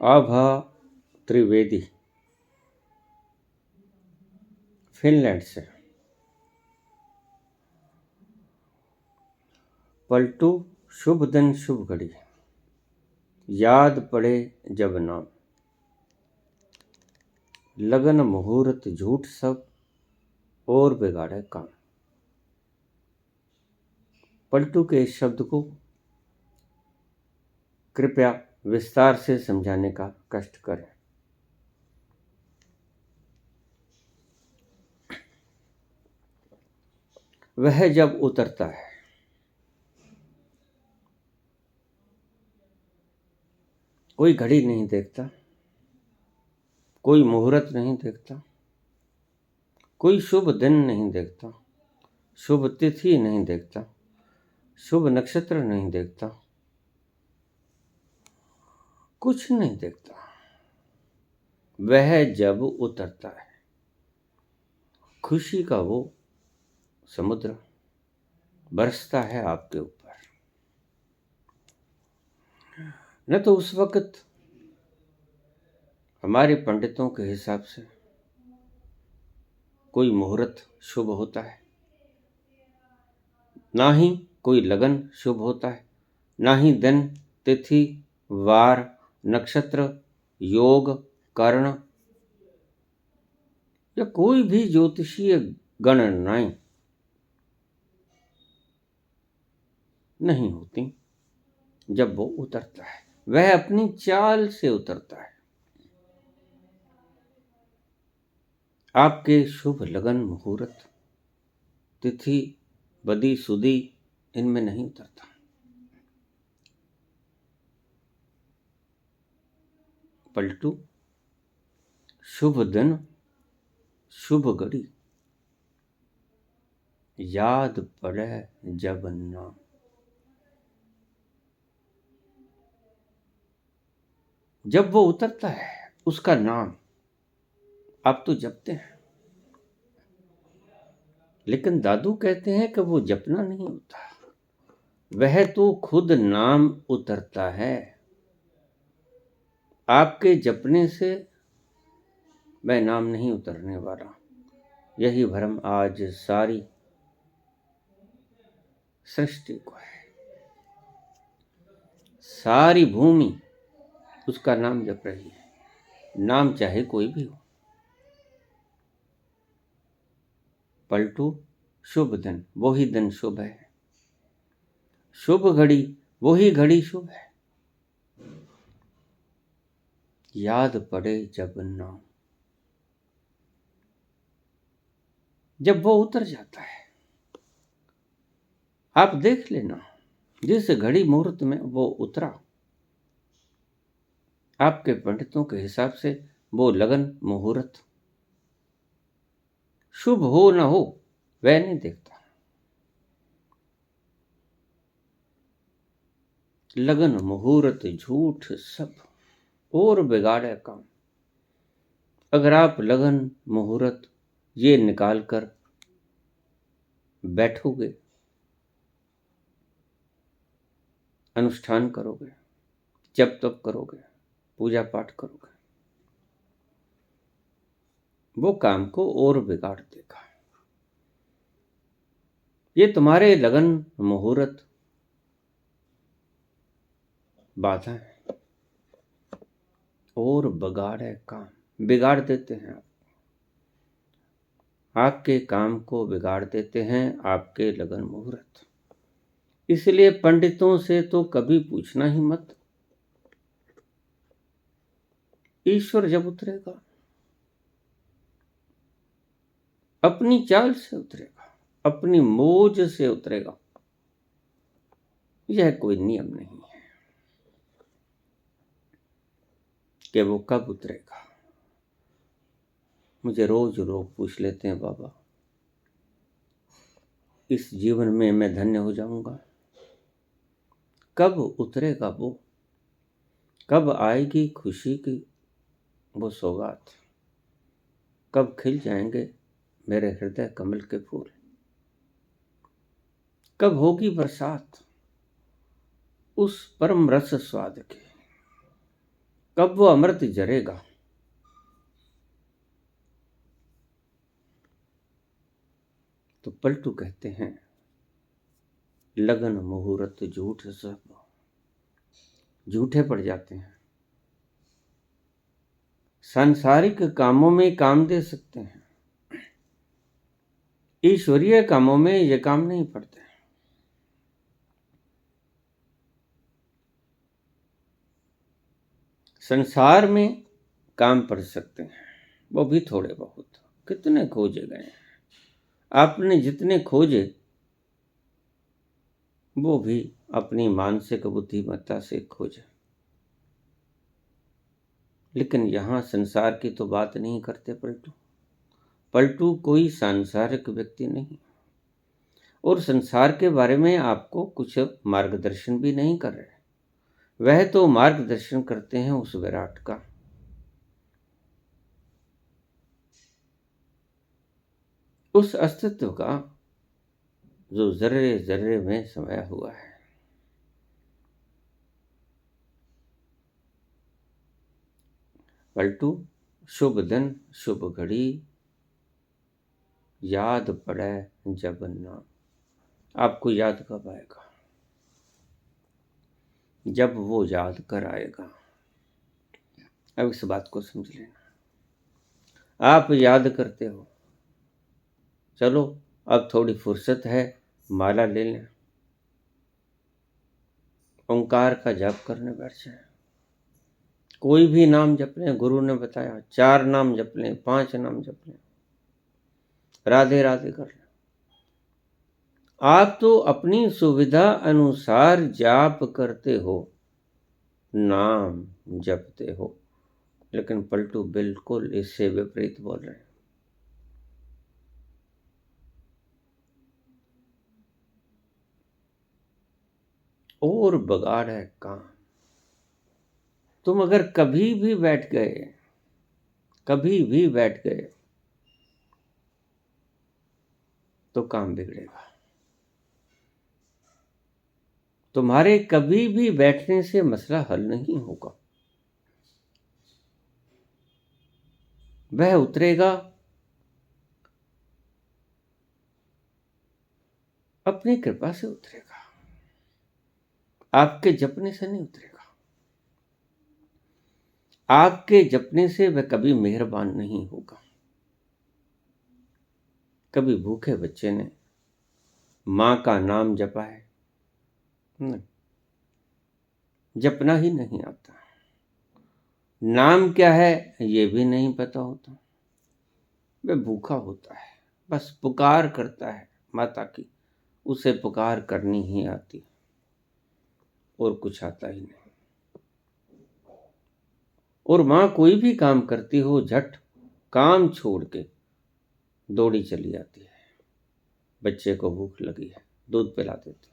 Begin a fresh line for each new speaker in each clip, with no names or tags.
आभा Trivedi, Finland से। पलटू शुभ दिन शुभ घड़ी, याद पड़े जब नाम, लगन मुहूर्त झूठ सब और बिगाड़े काम। पलटू के इस शब्द को कृपया विस्तार से समझाने का कष्ट करें। वह जब उतरता है, कोई घड़ी नहीं देखता, कोई मुहूर्त नहीं देखता, कोई शुभ दिन नहीं देखता, शुभ तिथि नहीं देखता, शुभ नक्षत्र नहीं देखता, कुछ नहीं देखता। वह जब उतरता है, खुशी का वो समुद्र बरसता है आपके ऊपर। न तो उस वक्त हमारे पंडितों के हिसाब से कोई मुहूर्त शुभ होता है, ना ही कोई लगन शुभ होता है, ना ही दिन तिथि वार नक्षत्र योग कर्ण या कोई भी ज्योतिषीय गणनाएं नहीं होती। जब वो उतरता है, वह अपनी चाल से उतरता है। आपके शुभ लगन मुहूर्त तिथि बदी सुदी इनमें नहीं उतरता। पलटू शुभ दिन शुभ घड़ी, याद पड़े जब नाम। जब वो उतरता है, उसका नाम आप तो जपते हैं, लेकिन दादू कहते हैं कि वो जपना नहीं होता, वह तो खुद नाम उतरता है। आपके जपने से वह नाम नहीं उतरने वाला। यही भ्रम आज सारी सृष्टि को है। सारी भूमि उसका नाम जप रही है, नाम चाहे कोई भी हो। पलटू शुभ दिन, वही दिन शुभ है। शुभ घड़ी, वही घड़ी शुभ है। याद पड़े जब नाम। जब वो उतर जाता है, आप देख लेना, जिस घड़ी मुहूर्त में वो उतरा, आपके पंडितों के हिसाब से वो लगन मुहूर्त शुभ हो ना हो वह नहीं देखता। लगन मुहूर्त झूठ सब और बिगाड़े काम। अगर आप लगन मुहूर्त ये निकाल कर बैठोगे, अनुष्ठान करोगे, जप तप करोगे, पूजा पाठ करोगे, वो काम को और बिगाड़ देगा। ये तुम्हारे लगन मुहूर्त बाधा है और बिगाड़े काम, बिगाड़ देते हैं। आपके काम को बिगाड़ देते हैं आपके लगन मुहूर्त। इसलिए पंडितों से तो कभी पूछना ही मत। ईश्वर जब उतरेगा, अपनी चाल से उतरेगा, अपनी मौज से उतरेगा। यह कोई नियम नहीं है कि वो कब उतरेगा। मुझे रोज लोग पूछ लेते हैं, बाबा इस जीवन में मैं धन्य हो जाऊंगा, कब उतरेगा वो, कब आएगी खुशी की वो सौगात, कब खिल जाएंगे मेरे हृदय कमल के फूल। कब होगी बरसात उस परम रस स्वाद की, कब वो अमृत जरेगा। तो पलटू कहते हैं, लगन मुहूर्त झूठ सब झूठे पड़ जाते हैं। सांसारिक कामों में काम दे सकते हैं, ईश्वरीय कामों में ये काम नहीं पड़ते। संसार में काम पड़ सकते हैं, वो भी थोड़े बहुत। कितने खोजे गए, आपने जितने खोजे वो भी अपनी मानसिक बुद्धिमत्ता से खोजे। लेकिन यहाँ संसार की तो बात नहीं करते पलटू। पलटू कोई सांसारिक व्यक्ति नहीं, और संसार के बारे में आपको कुछ मार्गदर्शन भी नहीं कर रहे। वह तो मार्गदर्शन करते हैं उस विराट का। उस अस्तित्व का जो जर्रे जर्रे में समाया हुआ है। पलटू, शुभ दिन शुभ घड़ी, याद पड़े जब नाम। आपको याद कब आएगा? जब वो याद कर आएगा। अब इस बात को समझ लेना। आप याद करते हो, चलो अब थोड़ी फुर्सत है, माला ले लें, ओंकार का जाप करने बैठ जाए। कोई भी नाम जप लें, गुरु ने बताया 4 नाम जप लें, 5 नाम जप लें, राधे राधे कर लें। आप तो अपनी सुविधा अनुसार जाप करते हो, नाम जपते हो, लेकिन पलटू बिल्कुल इससे विपरीत बोल रहे हैं। और बगाड़ है काम। तुम अगर कभी भी बैठ गए तो काम बिगड़ेगा। तुम्हारे कभी भी बैठने से मसला हल नहीं होगा। वह उतरेगा अपनी कृपा से उतरेगा, आपके जपने से नहीं उतरेगा। आपके जपने से वह कभी मेहरबान नहीं होगा। कभी भूखे बच्चे ने मां का नाम जपा है? नहीं, जपना ही नहीं आता। नाम क्या है ये भी नहीं पता होता। वह भूखा होता है, बस पुकार करता है माता की, उसे पुकार करनी ही आती, और कुछ आता ही नहीं। और मां कोई भी काम करती हो, झट काम छोड़ के दौड़ी चली आती है। बच्चे को भूख लगी है, दूध पिला देती।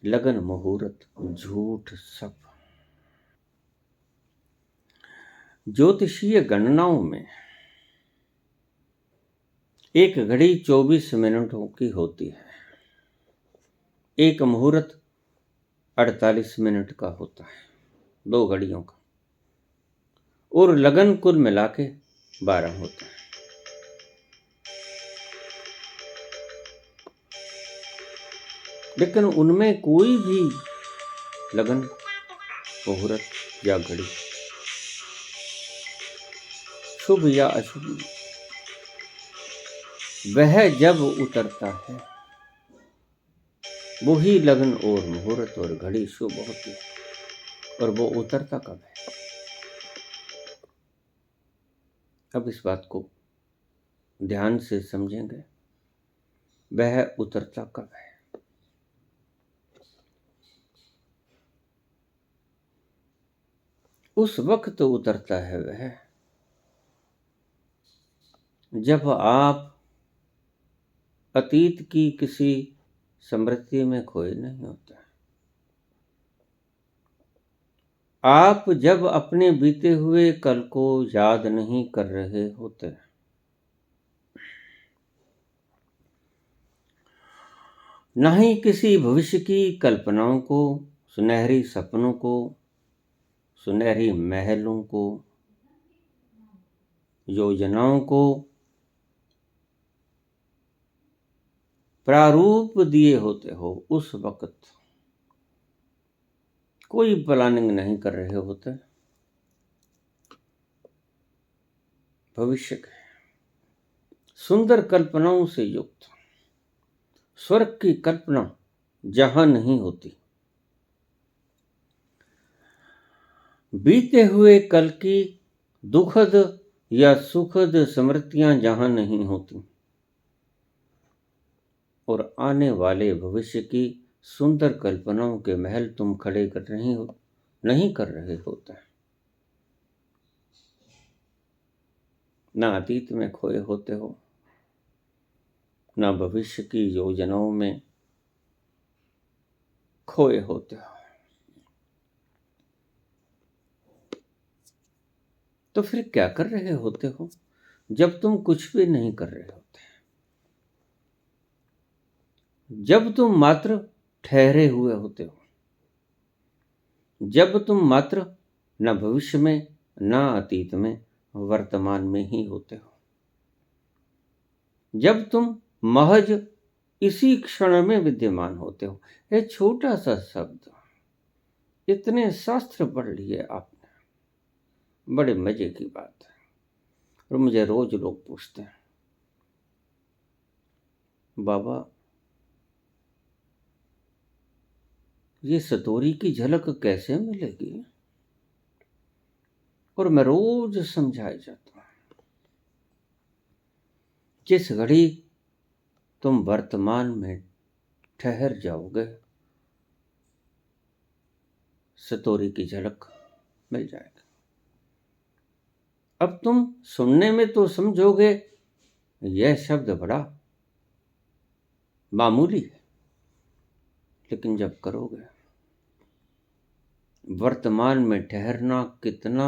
लगन मुहूर्त झूठ सब। ज्योतिषीय गणनाओं में एक घड़ी 24 मिनटों की होती है, एक मुहूर्त 48 मिनट का होता है, 2 घड़ियों का, और लगन कुल मिला के 12 होता है। लेकिन उनमें कोई भी लगन, मुहूर्त या घड़ी शुभ या अशुभ, वह जब उतरता है वही लगन और मुहूर्त और घड़ी शुभ होती है। और वो उतरता कब है? अब इस बात को ध्यान से समझेंगे। वह उतरता कब है? उस वक्त उतरता है वह जब आप अतीत की किसी स्मृति में खोए नहीं होता, आप जब अपने बीते हुए कल को याद नहीं कर रहे होते, न ही किसी भविष्य की कल्पनाओं को, सुनहरी सपनों को, सुनहरी महलों को, योजनाओं को प्रारूप दिए होते हो, उस वक्त कोई प्लानिंग नहीं कर रहे होते भविष्य के सुंदर कल्पनाओं से युक्त। स्वर्ग की कल्पना जहां नहीं होती, बीते हुए कल की दुखद या सुखद स्मृतियां जहां नहीं होती, और आने वाले भविष्य की सुंदर कल्पनाओं के महल तुम खड़े कर नहीं कर रहे होते। ना अतीत में खोए होते हो, ना भविष्य की योजनाओं में खोए होते हो। तो फिर क्या कर रहे होते हो जब तुम कुछ भी नहीं कर रहे होते, जब तुम मात्र ठहरे हुए होते हो, जब तुम मात्र न भविष्य में न अतीत में वर्तमान में ही होते हो, जब तुम महज इसी क्षण में विद्यमान होते हो। ये छोटा सा शब्द, इतने शास्त्र पढ़ लिए आपने, बड़े मजे की बात है। और मुझे रोज लोग पूछते हैं, बाबा ये सतोरी की झलक कैसे मिलेगी? और मैं रोज समझाया जाता हूं, जिस घड़ी तुम वर्तमान में ठहर जाओगे, सतोरी की झलक मिल जाएगी। अब तुम सुनने में तो समझोगे यह शब्द बड़ा मामूली है, लेकिन जब करोगे, वर्तमान में ठहरना कितना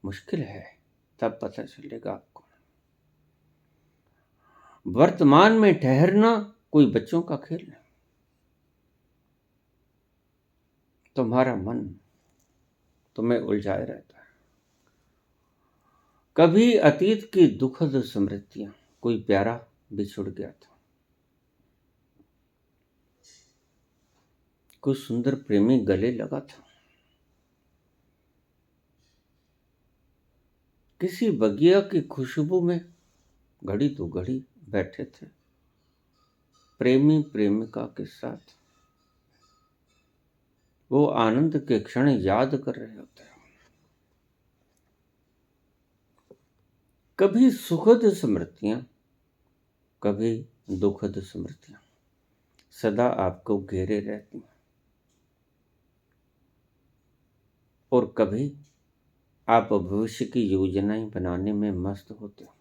मुश्किल है, तब पता चलेगा आपको। वर्तमान में ठहरना कोई बच्चों का खेल है। तुम्हारा मन तुम्हें उलझाए रहता है। कभी अतीत की दुखद स्मृतियां, कोई प्यारा बिछुड़ गया था, कोई सुंदर प्रेमी गले लगा था, किसी बगिया की खुशबू में घड़ी तो घड़ी बैठे थे प्रेमी प्रेमिका के साथ, वो आनंद के क्षण याद कर रहे होते हैं। कभी सुखद स्मृतियां, कभी दुखद स्मृतियां सदा आपको घेरे रहती हैं, और कभी आप भविष्य की योजनाएं बनाने में मस्त होते हो।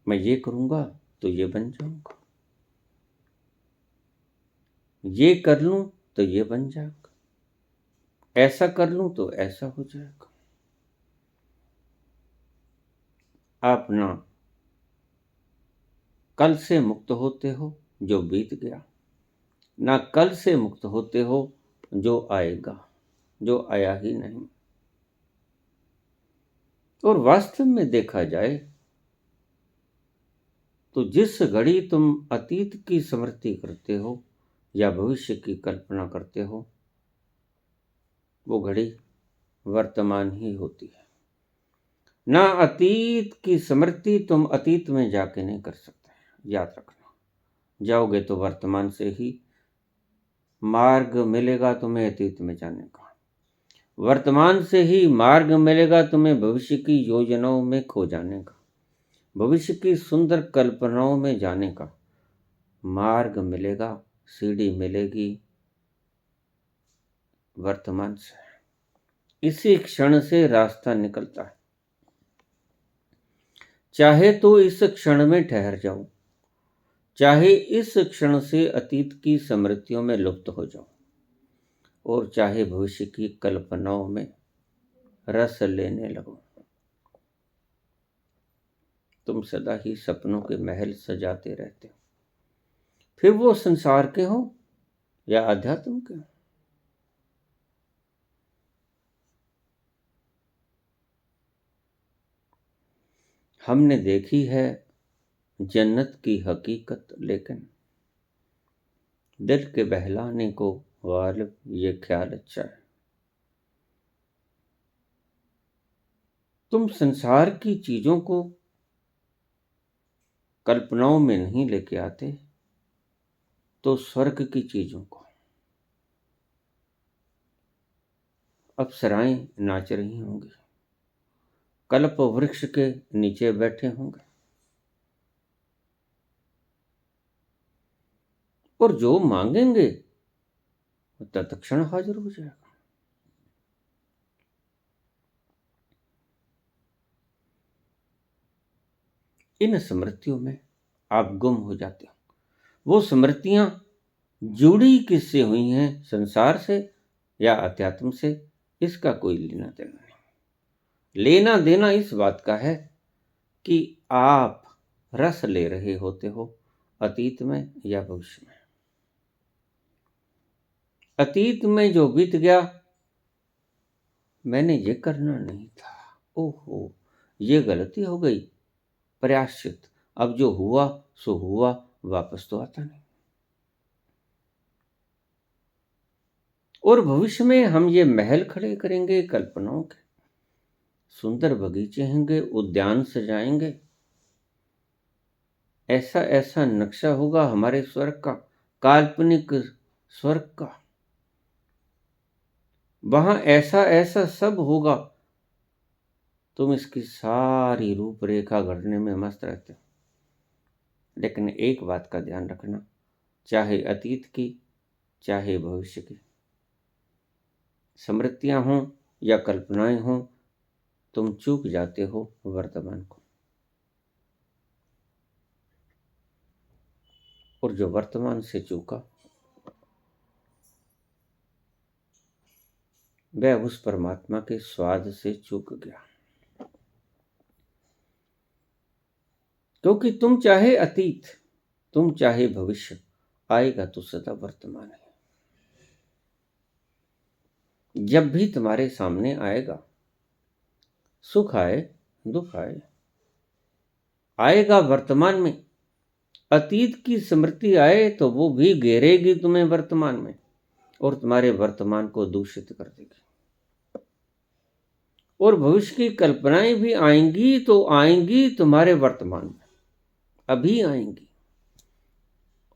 मैं ये करूंगा तो ये बन जाऊंगा, ये कर लूं तो ये बन जाएगा, ऐसा कर लूं तो ऐसा हो जाएगा। आप ना कल से मुक्त होते हो जो बीत गया, ना कल से मुक्त होते हो जो आएगा, जो आया ही नहीं। और वास्तव में देखा जाए तो जिस घड़ी तुम अतीत की स्मृति करते हो या भविष्य की कल्पना करते हो, वो घड़ी वर्तमान ही होती है। ना अतीत की स्मृति तुम अतीत में जाके नहीं कर सकते, याद रखना। जाओगे तो वर्तमान से ही मार्ग मिलेगा तुम्हें अतीत में जाने का, वर्तमान से ही मार्ग मिलेगा तुम्हें भविष्य की योजनाओं में खो जाने का, भविष्य की सुंदर कल्पनाओं में जाने का मार्ग मिलेगा, सीढ़ी मिलेगी वर्तमान से। इसी क्षण से रास्ता निकलता है। चाहे तो इस क्षण में ठहर जाओ, चाहे इस क्षण से अतीत की स्मृतियों में लुप्त हो जाओ और चाहे भविष्य की कल्पनाओं में रस लेने लगो, तुम सदा ही सपनों के महल सजाते रहते हो, फिर वो संसार के हो या अध्यात्म के हो। हमने देखी है जन्नत की हकीकत, लेकिन दिल के बहलाने को गालिब ये ख्याल अच्छा है। तुम संसार की चीजों को कल्पनाओं में नहीं लेके आते तो स्वर्ग की चीजों को। अप्सराएं नाच रही होंगी, कल्प वृक्ष के नीचे बैठे होंगे, और जो मांगेंगे वो तत्क्षण हाजिर हो जाएगा। इन स्मृतियों में आप गुम हो जाते हो। वो स्मृतियां जुड़ी किससे हुई हैं, संसार से या अध्यात्म से, इसका कोई लेना देना नहीं। लेना देना इस बात का है कि आप रस ले रहे होते हो अतीत में या भविष्य में। अतीत में जो बीत गया, मैंने ये करना नहीं था, ओहो ये गलती हो गई, प्रायश्चित। अब जो हुआ सो हुआ, वापस तो आता नहीं। और भविष्य में हम ये महल खड़े करेंगे कल्पनाओं के, सुंदर बगीचे होंगे, उद्यान सजाएंगे, ऐसा ऐसा नक्शा होगा हमारे स्वर्ग का, काल्पनिक स्वर्ग का। वहां ऐसा ऐसा सब होगा, तुम इसकी सारी रूपरेखा गढ़ने में मस्त रहते हो। लेकिन एक बात का ध्यान रखना, चाहे अतीत की चाहे भविष्य की स्मृतियां हों या कल्पनाएं हों, तुम चूक जाते हो वर्तमान को। और जो वर्तमान से चूका वह उस परमात्मा के स्वाद से चूक गया। क्योंकि तुम चाहे अतीत, तुम चाहे भविष्य, आएगा तो सदा वर्तमान है। जब भी तुम्हारे सामने आएगा, सुख आए दुख आए, आएगा वर्तमान में। अतीत की स्मृति आए तो वो भी घेरेगी तुम्हें वर्तमान में और तुम्हारे वर्तमान को दूषित कर देगी। और भविष्य की कल्पनाएं भी आएंगी तो आएंगी तुम्हारे वर्तमान में, अभी आएंगी,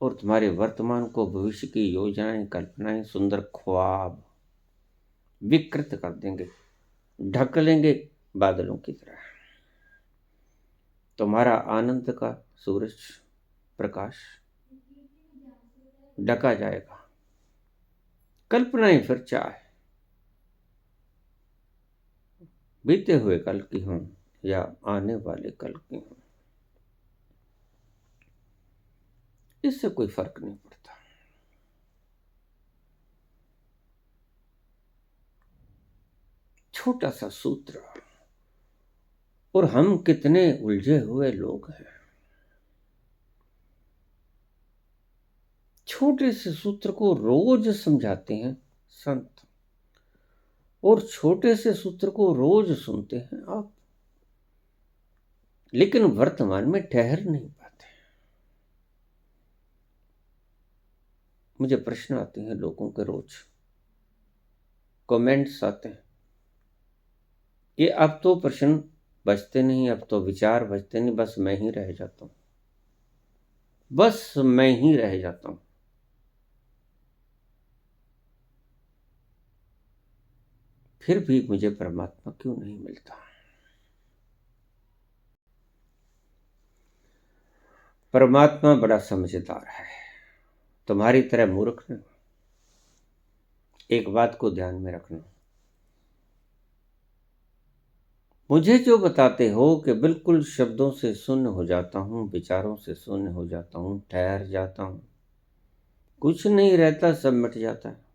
और तुम्हारे वर्तमान को भविष्य की योजनाएं, कल्पनाएं, सुंदर ख्वाब विकृत कर देंगे, ढक लेंगे बादलों की तरह। तुम्हारा आनंद का सूरज प्रकाश ढका जाएगा। कल्पनाएं फिर चाहे बीते हुए कल की हों या आने वाले कल की हों, इससे कोई फर्क नहीं पड़ता। छोटा सा सूत्र, और हम कितने उलझे हुए लोग हैं। छोटे से सूत्र को रोज समझाते हैं संत, और छोटे से सूत्र को रोज सुनते हैं आप, लेकिन वर्तमान में ठहर नहीं पाते। मुझे प्रश्न आते हैं लोगों के, रोज कमेंट्स आते हैं कि अब तो प्रश्न बचते नहीं, अब तो विचार बचते नहीं, बस मैं ही रह जाता हूं, बस मैं ही रह जाता हूं। फिर भी मुझे परमात्मा क्यों नहीं मिलता? परमात्मा बड़ा समझदार है, तुम्हारी तरह मूर्ख नहीं। एक बात को ध्यान में रखना, मुझे जो बताते हो कि बिल्कुल शब्दों से शून्य हो जाता हूँ, विचारों से शून्य हो जाता हूँ, ठहर जाता हूँ, कुछ नहीं रहता, सब मिट जाता है।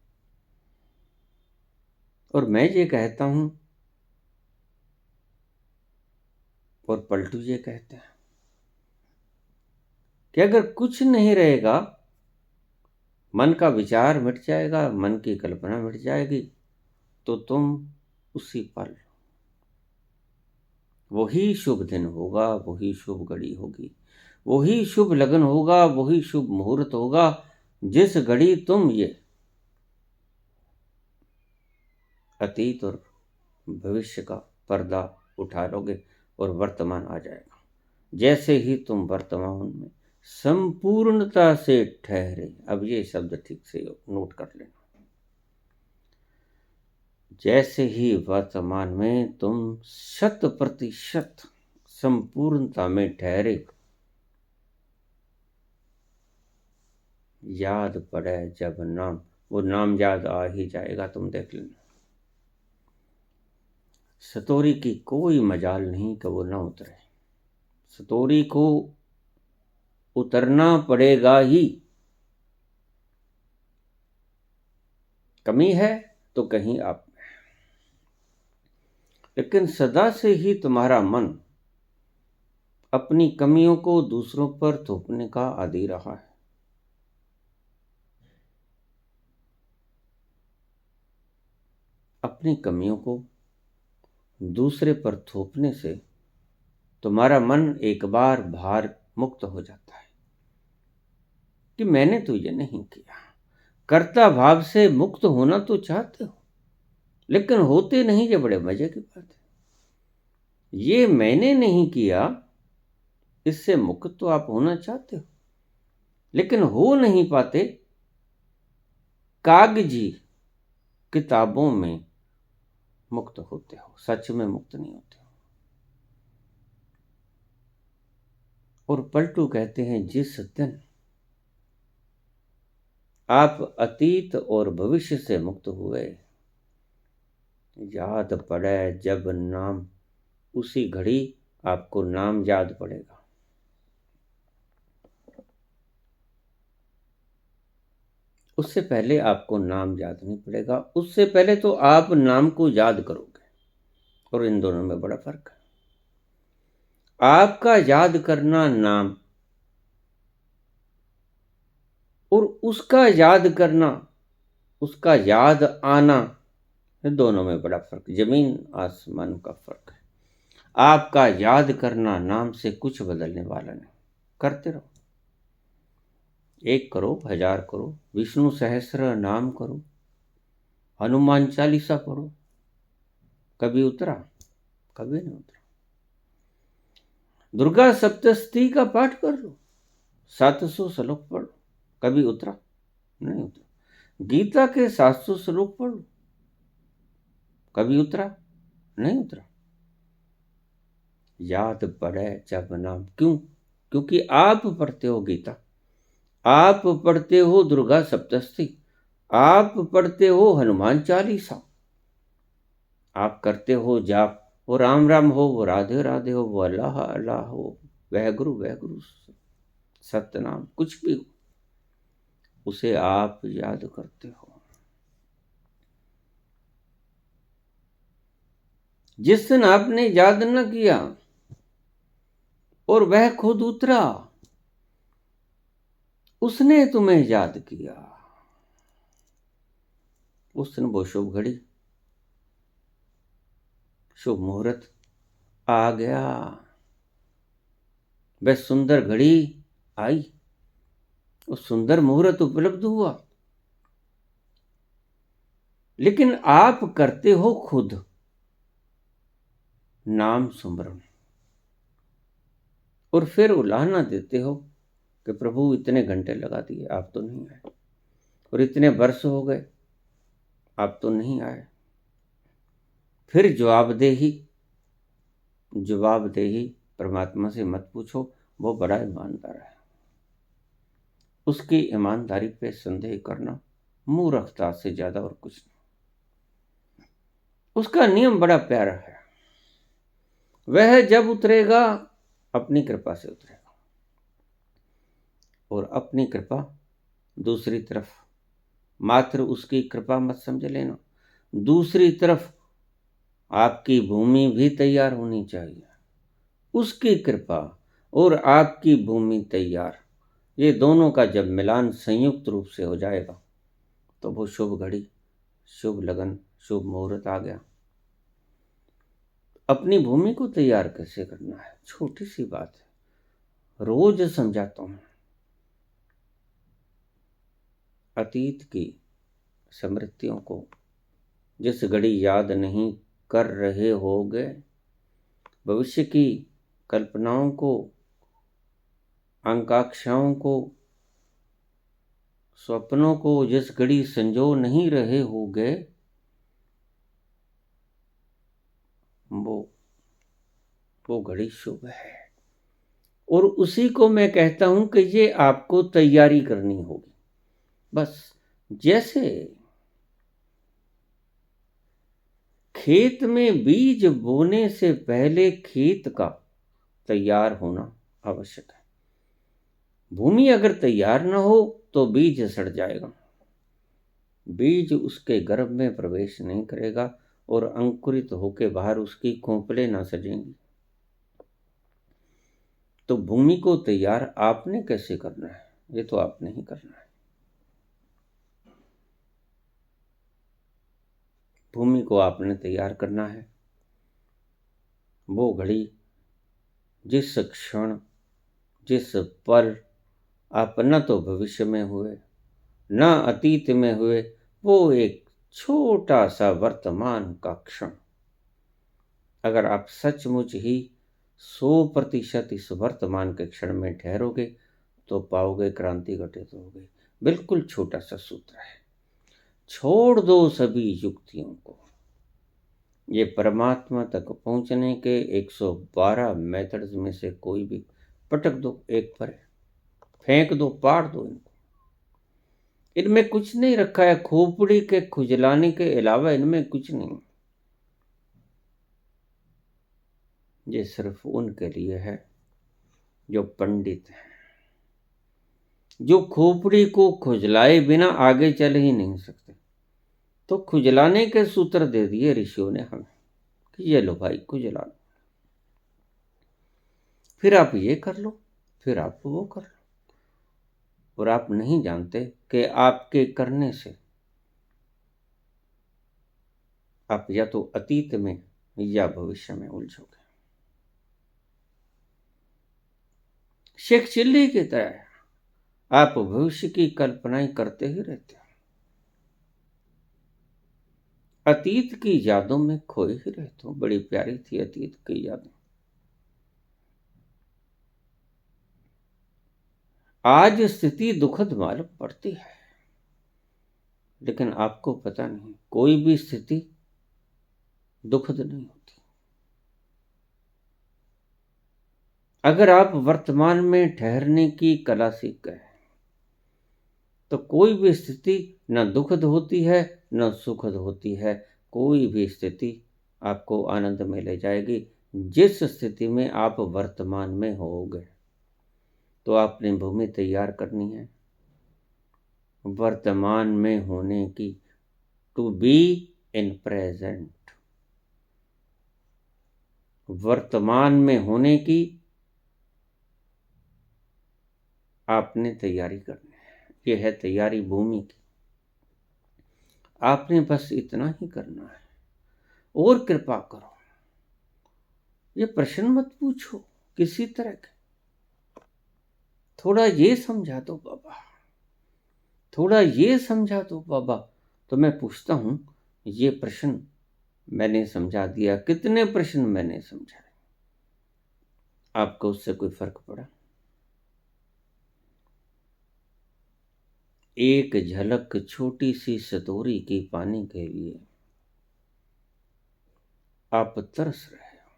और मैं ये कहता हूँ और पलटू ये कहते हैं कि अगर कुछ नहीं रहेगा, मन का विचार मिट जाएगा, मन की कल्पना मिट जाएगी, तो तुम उसी पल वही शुभ दिन होगा, वही शुभ घड़ी होगी, वही शुभ लगन होगा, वही शुभ मुहूर्त होगा, जिस घड़ी तुम ये अतीत और भविष्य का पर्दा उठा लोगे और वर्तमान आ जाएगा। जैसे ही तुम वर्तमान में संपूर्णता से ठहरे, अब ये शब्द ठीक से नोट कर लेना, जैसे ही वर्तमान में तुम 100% संपूर्णता में ठहरे, याद पड़े जब नाम, वो नाम याद आ ही जाएगा, तुम देख लेना। सतोरी की कोई मजाल नहीं कि वो ना उतरे, सतोरी को उतरना पड़ेगा ही। कमी है तो कहीं आप में, लेकिन सदा से ही तुम्हारा मन अपनी कमियों को दूसरों पर थोपने का आदी रहा है। अपनी कमियों को दूसरे पर थोपने से तुम्हारा मन एक बार भार मुक्त हो जाता है कि मैंने तो ये नहीं किया। कर्ता भाव से मुक्त होना तो चाहते हो, लेकिन होते नहीं, ये बड़े मजे की बात है। ये मैंने नहीं किया, इससे मुक्त तो आप होना चाहते हो, लेकिन हो नहीं पाते। कागजी किताबों में मुक्त होते हो, सच में मुक्त नहीं होते हो। और पलटू कहते हैं, जिस दिन आप अतीत और भविष्य से मुक्त हुए, याद पड़े जब नाम, उसी घड़ी आपको नाम याद पड़ेगा। उससे पहले आपको नाम याद नहीं पड़ेगा, उससे पहले तो आप नाम को याद करोगे। और इन दोनों में बड़ा फर्क है। आपका याद करना नाम और उसका याद करना, उसका याद आना, दोनों में बड़ा फर्क, जमीन आसमान का फर्क है। आपका याद करना नाम से कुछ बदलने वाला नहीं, करते रहो, 1 करो, 1000 करो, विष्णु सहस्र नाम करो, हनुमान चालीसा पढ़ो, कभी उतरा? कभी नहीं उतरा। दुर्गा सप्तशती का पाठ कर लो, 700 श्लोक पढ़ो, कभी उतरा? नहीं उतरा। गीता के 700 श्लोक पढ़ो, कभी उतरा? नहीं उतरा। याद पड़े जब नाम, क्यों? क्योंकि आप पढ़ते हो गीता, आप पढ़ते हो दुर्गा सप्तशती, आप पढ़ते हो हनुमान चालीसा, आप करते हो जाप, वो राम राम हो, वो राधे राधे हो, वो अल्लाह अल्लाह हो, वह गुरु सतनाम, कुछ भी हो, उसे आप याद करते हो। जिस दिन आपने याद न किया और वह खुद उतरा, उसने तुम्हें याद किया, उस दिन वो शुभ घड़ी, शुभ मुहूर्त आ गया, वह सुंदर घड़ी आई, वो सुंदर मुहूर्त उपलब्ध हुआ। लेकिन आप करते हो खुद नाम सुमरन, और फिर उलाहना देते हो कि प्रभु इतने घंटे लगा दिए, आप तो नहीं आए, और इतने वर्ष हो गए, आप तो नहीं आए। फिर जवाबदेही परमात्मा से मत पूछो, वो बड़ा ईमानदार है, उसकी ईमानदारी पे संदेह करना मूर्खता से ज्यादा और कुछ नहीं। उसका नियम बड़ा प्यारा है, वह जब उतरेगा अपनी कृपा से उतरेगा, और अपनी कृपा दूसरी तरफ, मात्र उसकी कृपा मत समझ लेना, दूसरी तरफ आपकी भूमि भी तैयार होनी चाहिए। उसकी कृपा और आपकी भूमि तैयार, ये दोनों का जब मिलान संयुक्त रूप से हो जाएगा तो वो शुभ घड़ी, शुभ लगन, शुभ मुहूर्त आ गया। अपनी भूमि को तैयार कैसे करना है, छोटी सी बात है, रोज समझाता हूं। अतीत की स्मृतियों को जिस घड़ी याद नहीं कर रहे होगे, भविष्य की कल्पनाओं को, आकांक्षाओं को, स्वप्नों को जिस घड़ी संजो नहीं रहे होगे, वो घड़ी शुभ है। और उसी को मैं कहता हूं कि ये आपको तैयारी करनी होगी। बस जैसे खेत में बीज बोने से पहले खेत का तैयार होना आवश्यक है। भूमि अगर तैयार न हो तो बीज सड़ जाएगा, बीज उसके गर्भ में प्रवेश नहीं करेगा और अंकुरित होकर बाहर उसकी खोपड़े ना सजेंगी। तो भूमि को तैयार आपने कैसे करना है, ये तो आपने ही करना है। भूमि को आपने तैयार करना है। वो घड़ी, जिस क्षण, जिस पल आप न तो भविष्य में हुए न अतीत में हुए, वो एक छोटा सा वर्तमान का क्षण, अगर आप सचमुच ही 100% इस वर्तमान के क्षण में ठहरोगे तो पाओगे क्रांति घटित हो गई। बिल्कुल छोटा सा सूत्र है, छोड़ दो सभी युक्तियों को। ये परमात्मा तक पहुंचने के 112 मेथड्स में से कोई भी पटक दो, एक पर फेंक दो, पाड़ दो इनको। इनमें कुछ नहीं रखा है, खोपड़ी के खुजलाने के अलावा इनमें कुछ नहीं। ये सिर्फ उनके लिए है जो पंडित है, जो खोपड़ी को खुजलाए बिना आगे चल ही नहीं सकते। तो खुजलाने के सूत्र दे दिए ऋषियों ने हमें कि ये लो भाई खुजला लो, फिर आप ये कर लो, फिर आप वो कर लो। और आप नहीं जानते कि आपके करने से आप या तो अतीत में या भविष्य में उलझोगे। शेख चिल्ली की तरह आप भविष्य की कल्पनाएं करते ही रहते हो, अतीत की यादों में खोए ही रहते हो। बड़ी प्यारी थी अतीत की यादें। आज स्थिति दुखद मालूम पड़ती है, लेकिन आपको पता नहीं, कोई भी स्थिति दुखद नहीं होती। अगर आप वर्तमान में ठहरने की कला सीख गए तो कोई भी स्थिति न दुखद होती है न सुखद होती है। कोई भी स्थिति आपको आनंद में ले जाएगी जिस स्थिति में आप वर्तमान में होगे। तो आपने भूमि तैयार करनी है वर्तमान में होने की, टू बी इन प्रेजेंट, वर्तमान में होने की आपने तैयारी करनी है। यह है तैयारी भूमि की। आपने बस इतना ही करना है। और कृपा करो, ये प्रश्न मत पूछो किसी तरह के, थोड़ा ये समझा दो बाबा, थोड़ा ये समझा दो बाबा। तो मैं पूछता हूं, ये प्रश्न मैंने समझा दिया, कितने प्रश्न मैंने समझाए, आपको उससे कोई फर्क पड़ा? एक झलक छोटी सी सतोरी की पाने के लिए आप तरस रहे हो,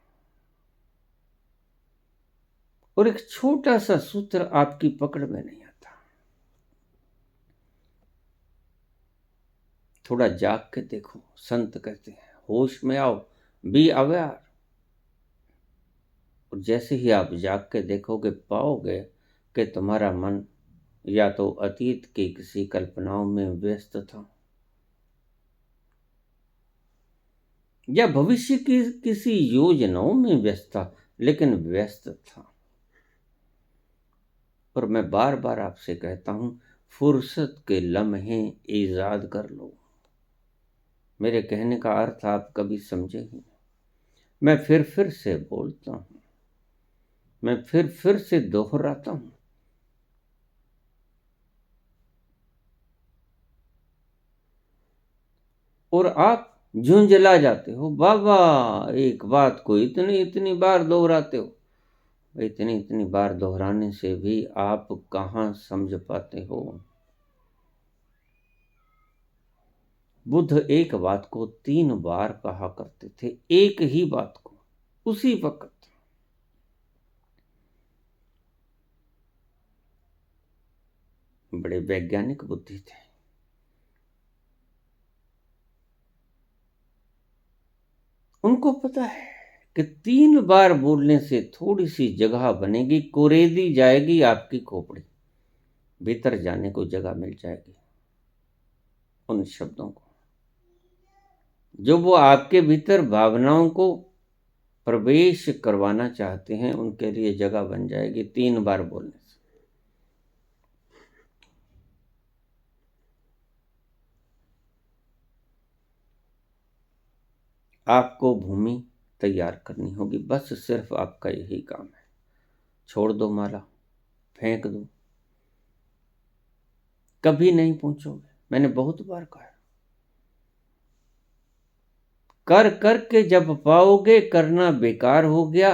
और एक छोटा सा सूत्र आपकी पकड़ में नहीं आता। थोड़ा जाग के देखो, संत कहते हैं होश में आओ, बी अवेयर। और जैसे ही आप जाग के देखोगे, पाओगे कि तुम्हारा मन या तो अतीत की किसी कल्पनाओं में व्यस्त था या भविष्य की किसी योजनाओं में व्यस्त था, लेकिन व्यस्त था। और मैं बार बार आपसे कहता हूं, फुर्सत के लम्हे ईजाद कर लो। मेरे कहने का अर्थ आप कभी समझे ही नहीं। मैं फिर से बोलता हूं, मैं फिर से दोहराता हूं। और आप झुंझला जाते हो, बाबा एक बात को इतनी इतनी बार दोहराते हो। इतनी इतनी बार दोहराने से भी आप कहाँ समझ पाते हो। बुद्ध एक बात को 3 बार कहा करते थे, एक ही बात को उसी वक्त। बड़े वैज्ञानिक बुद्धि थे। उनको पता है कि 3 बार बोलने से थोड़ी सी जगह बनेगी, कुरेदी जाएगी आपकी खोपड़ी, भीतर जाने को जगह मिल जाएगी उन शब्दों को, जो वो आपके भीतर भावनाओं को प्रवेश करवाना चाहते हैं। उनके लिए जगह बन जाएगी 3 बार बोलने से। आपको भूमि तैयार करनी होगी, बस सिर्फ आपका यही काम है। छोड़ दो माला, फेंक दो, कभी नहीं पहुंचोगे। मैंने बहुत बार कहा, कर कर के जब पाओगे करना बेकार हो गया,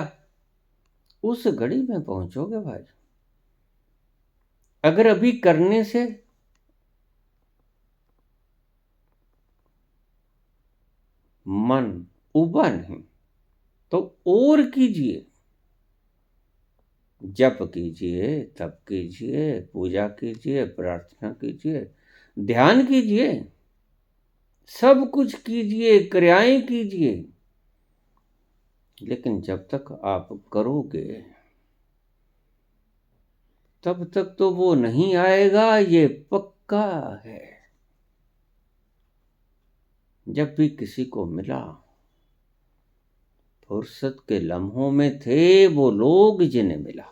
उस घड़ी में पहुंचोगे भाई। अगर अभी करने से मन उबा नहीं तो और कीजिए, जप कीजिए, तप कीजिए, पूजा कीजिए, प्रार्थना कीजिए, ध्यान कीजिए, सब कुछ कीजिए, क्रियाएं कीजिए। लेकिन जब तक आप करोगे तब तक तो वो नहीं आएगा, ये पक्का है। जब भी किसी को मिला, फुर्सत के लम्हों में थे वो लोग जिन्हें मिला।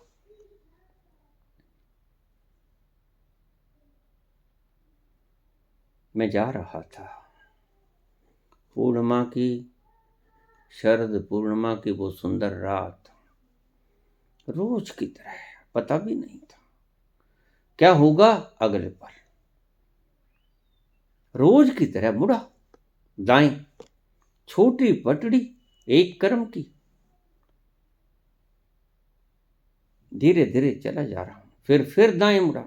मैं जा रहा था, पूर्णिमा की, शरद पूर्णिमा की वो सुंदर रात, रोज की तरह, पता भी नहीं था क्या होगा अगले पल। रोज की तरह मुड़ा, दाएं, छोटी पटड़ी एक कर्म की, धीरे धीरे चला जा रहा हूं। फिर दाएं मुड़ा,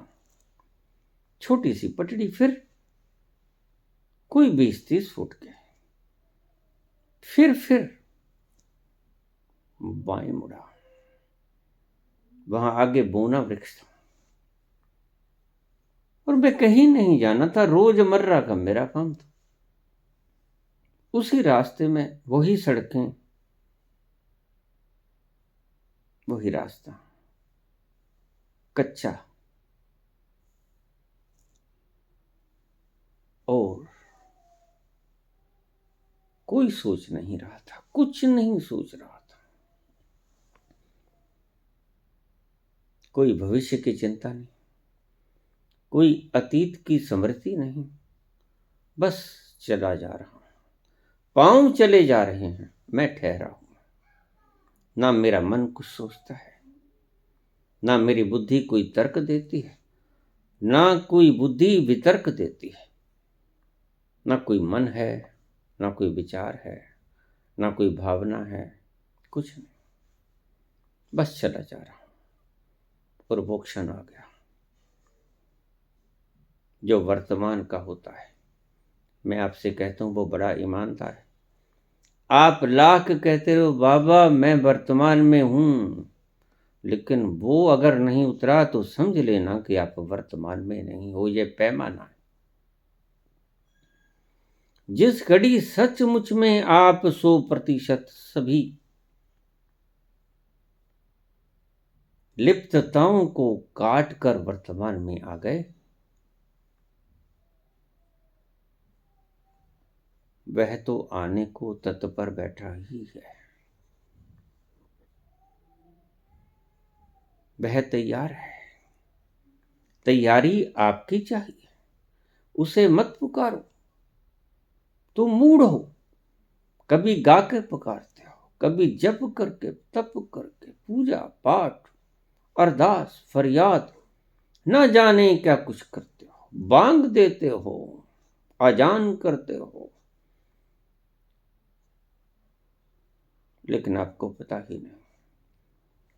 छोटी सी पटड़ी, फिर कोई 20-30 फुट के, फिर बाएं मुड़ा, वहां आगे बोना वृक्ष था। और मैं कहीं नहीं जाना था, रोजमर्रा का मेरा काम था। उसी रास्ते में वही सड़कें, वही रास्ता, कच्चा, और कोई सोच नहीं रहा था, कुछ नहीं सोच रहा था। कोई भविष्य की चिंता नहीं, कोई अतीत की स्मृति नहीं, बस चला जा रहा हूं। पांव चले जा रहे हैं, मैं ठहरा हूं। ना मेरा मन कुछ सोचता है, ना मेरी बुद्धि कोई तर्क देती है, ना कोई बुद्धि वितर्क देती है। ना कोई मन है, ना कोई विचार है, ना कोई भावना है, कुछ नहीं, बस चला जा रहा हूं। और वो क्षण आ गया जो वर्तमान का होता है। मैं आपसे कहता हूं, वो बड़ा ईमानदार है। आप लाख कहते रहो बाबा मैं वर्तमान में हूं, लेकिन वो अगर नहीं उतरा तो समझ लेना कि आप वर्तमान में नहीं हो। ये पैमाना है। जिस घड़ी सचमुच में आप 100% सभी लिप्तताओं को काट कर वर्तमान में आ गए। वह तो आने को तत्पर बैठा ही है। वह तैयार है। तैयारी आपकी चाहिए। उसे मत पुकारो। तुम मूढ़ हो। कभी गा के पुकारते हो, कभी जप करके, तप करके, पूजा पाठ, अरदास, फरियाद, न जाने क्या कुछ करते हो, बांग देते हो, अजान करते हो, लेकिन आपको पता ही नहीं।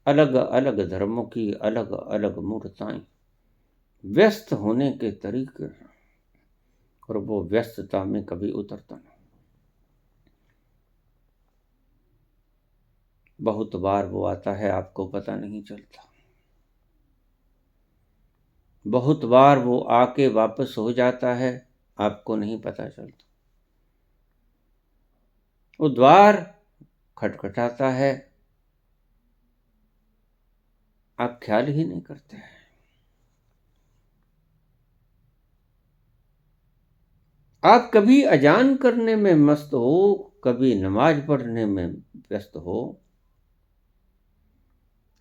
अलग अलग धर्मों की अलग अलग मूर्ताएं, व्यस्त होने के तरीके हैं, और वो व्यस्तता में कभी उतरता नहीं। बहुत बार वो आता है, आपको पता नहीं चलता। बहुत बार वो आके वापस हो जाता है, आपको नहीं पता चलता। वो द्वार खटखटाता है, आप ख्याल ही नहीं करते हैं। आप कभी अजान करने में मस्त हो, कभी नमाज पढ़ने में व्यस्त हो,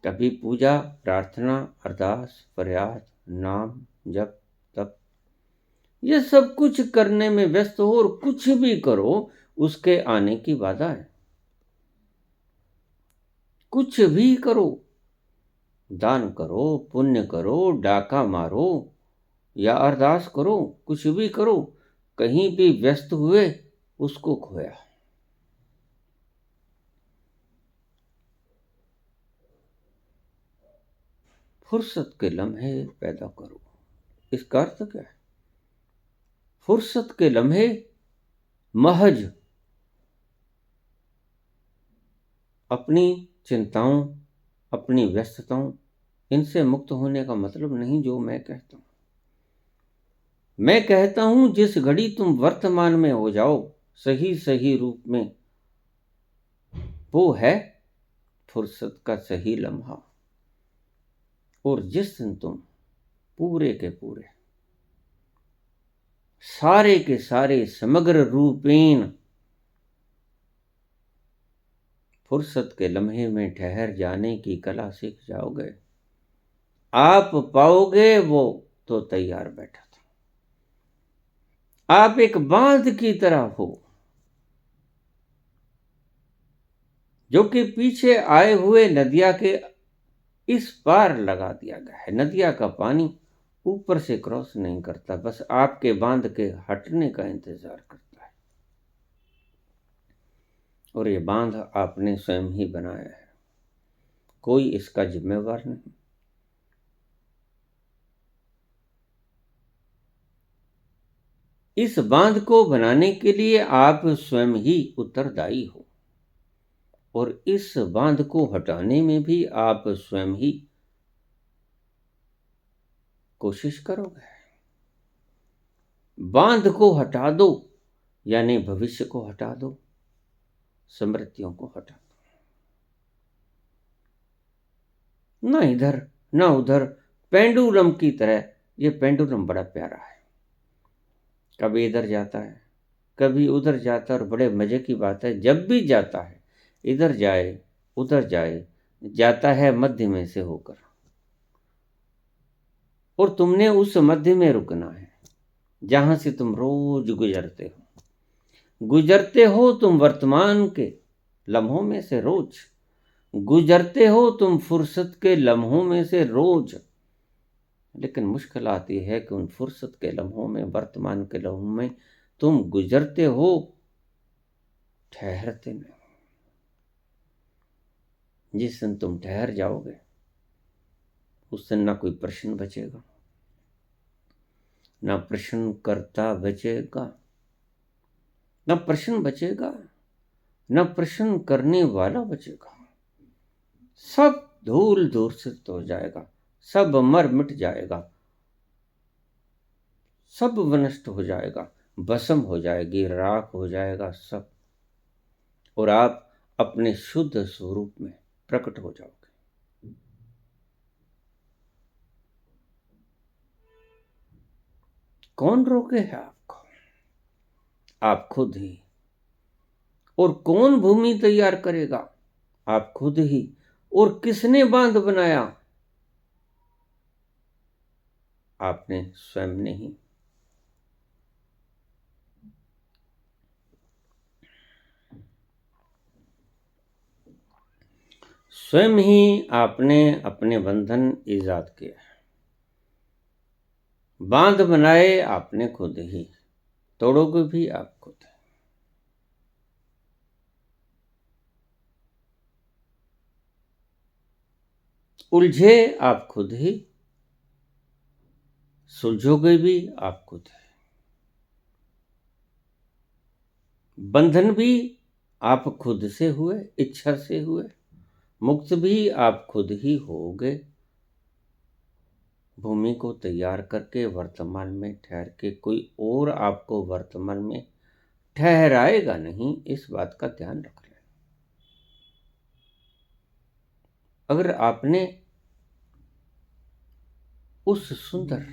कभी पूजा, प्रार्थना, अरदास, फरियाद, नाम, जप, तप, ये सब कुछ करने में व्यस्त हो, और कुछ भी करो उसके आने की बाधा है। कुछ भी करो, दान करो, पुण्य करो, डाका मारो या अरदास करो, कुछ भी करो, कहीं भी व्यस्त हुए उसको खोया। फुर्सत के लम्हे पैदा करो। इसका अर्थ क्या है? फुर्सत के लम्हे महज अपनी चिंताओं, अपनी व्यस्तताओं, इनसे मुक्त होने का मतलब नहीं जो मैं कहता हूं। मैं कहता हूं जिस घड़ी तुम वर्तमान में हो जाओ सही सही रूप में, वो है फुर्सत का सही लम्हा। और जिस दिन तुम पूरे के पूरे, सारे के सारे, समग्र रूपेण फुर्सत के लम्हे में ठहर जाने की कला सीख जाओगे, आप पाओगे वो तो तैयार बैठा था। आप एक बांध की तरह हो, जो कि पीछे आए हुए नदिया के इस पार लगा दिया गया है। नदिया का पानी ऊपर से क्रॉस नहीं करता, बस आपके बांध के हटने का इंतजार करता है। और ये बांध आपने स्वयं ही बनाया है, कोई इसका जिम्मेवार नहीं। इस बांध को बनाने के लिए आप स्वयं ही उत्तरदायी हो, और इस बांध को हटाने में भी आप स्वयं ही कोशिश करोगे। बांध को हटा दो, यानी भविष्य को हटा दो, स्मृतियों को हटा दो। ना इधर ना उधर, पेंडुलम की तरह। ये पेंडुलम बड़ा प्यारा है, कभी इधर जाता है, कभी उधर जाता है। और बड़े मजे की बात है, जब भी जाता है, इधर जाए उधर जाए, जाता है मध्य में से होकर। और तुमने उस मध्य में रुकना है जहां से तुम रोज गुजरते हो तुम वर्तमान के लम्हों में से रोज गुजरते हो, तुम फुर्सत के लम्हों में से रोज। लेकिन मुश्किल आती है कि उन फुर्सत के लम्हों में, वर्तमान के लम्हों में तुम गुजरते हो, ठहरते नहीं। जिस दिन तुम ठहर जाओगे उस दिन ना कोई प्रश्न बचेगा, ना प्रश्न करता बचेगा, ना प्रश्न बचेगा, ना प्रश्न करने वाला बचेगा। सब धूल धूर्षित हो जाएगा, सब मर मिट जाएगा, सब विनष्ट हो जाएगा, भस्म हो जाएगी, राख हो जाएगा सब। और आप अपने शुद्ध स्वरूप में प्रकट हो जाओगे। कौन रोके है आपको? आप खुद ही। और कौन भूमि तैयार करेगा? आप खुद ही। और किसने बांध बनाया? आपने स्वयं ने ही। स्वयं ही आपने अपने बंधन ईजाद किए, बांध बनाए आपने खुद ही, तोड़ोगे भी आप खुद। उलझे आप खुद ही, सुलझोगे भी आप खुद ही। बंधन भी आप खुद से हुए, इच्छा से हुए। मुक्त भी आप खुद ही होगे, भूमि को तैयार करके वर्तमान में ठहर के। कोई और आपको वर्तमान में ठहराएगा नहीं, इस बात का ध्यान रख लें। अगर आपने उस सुंदर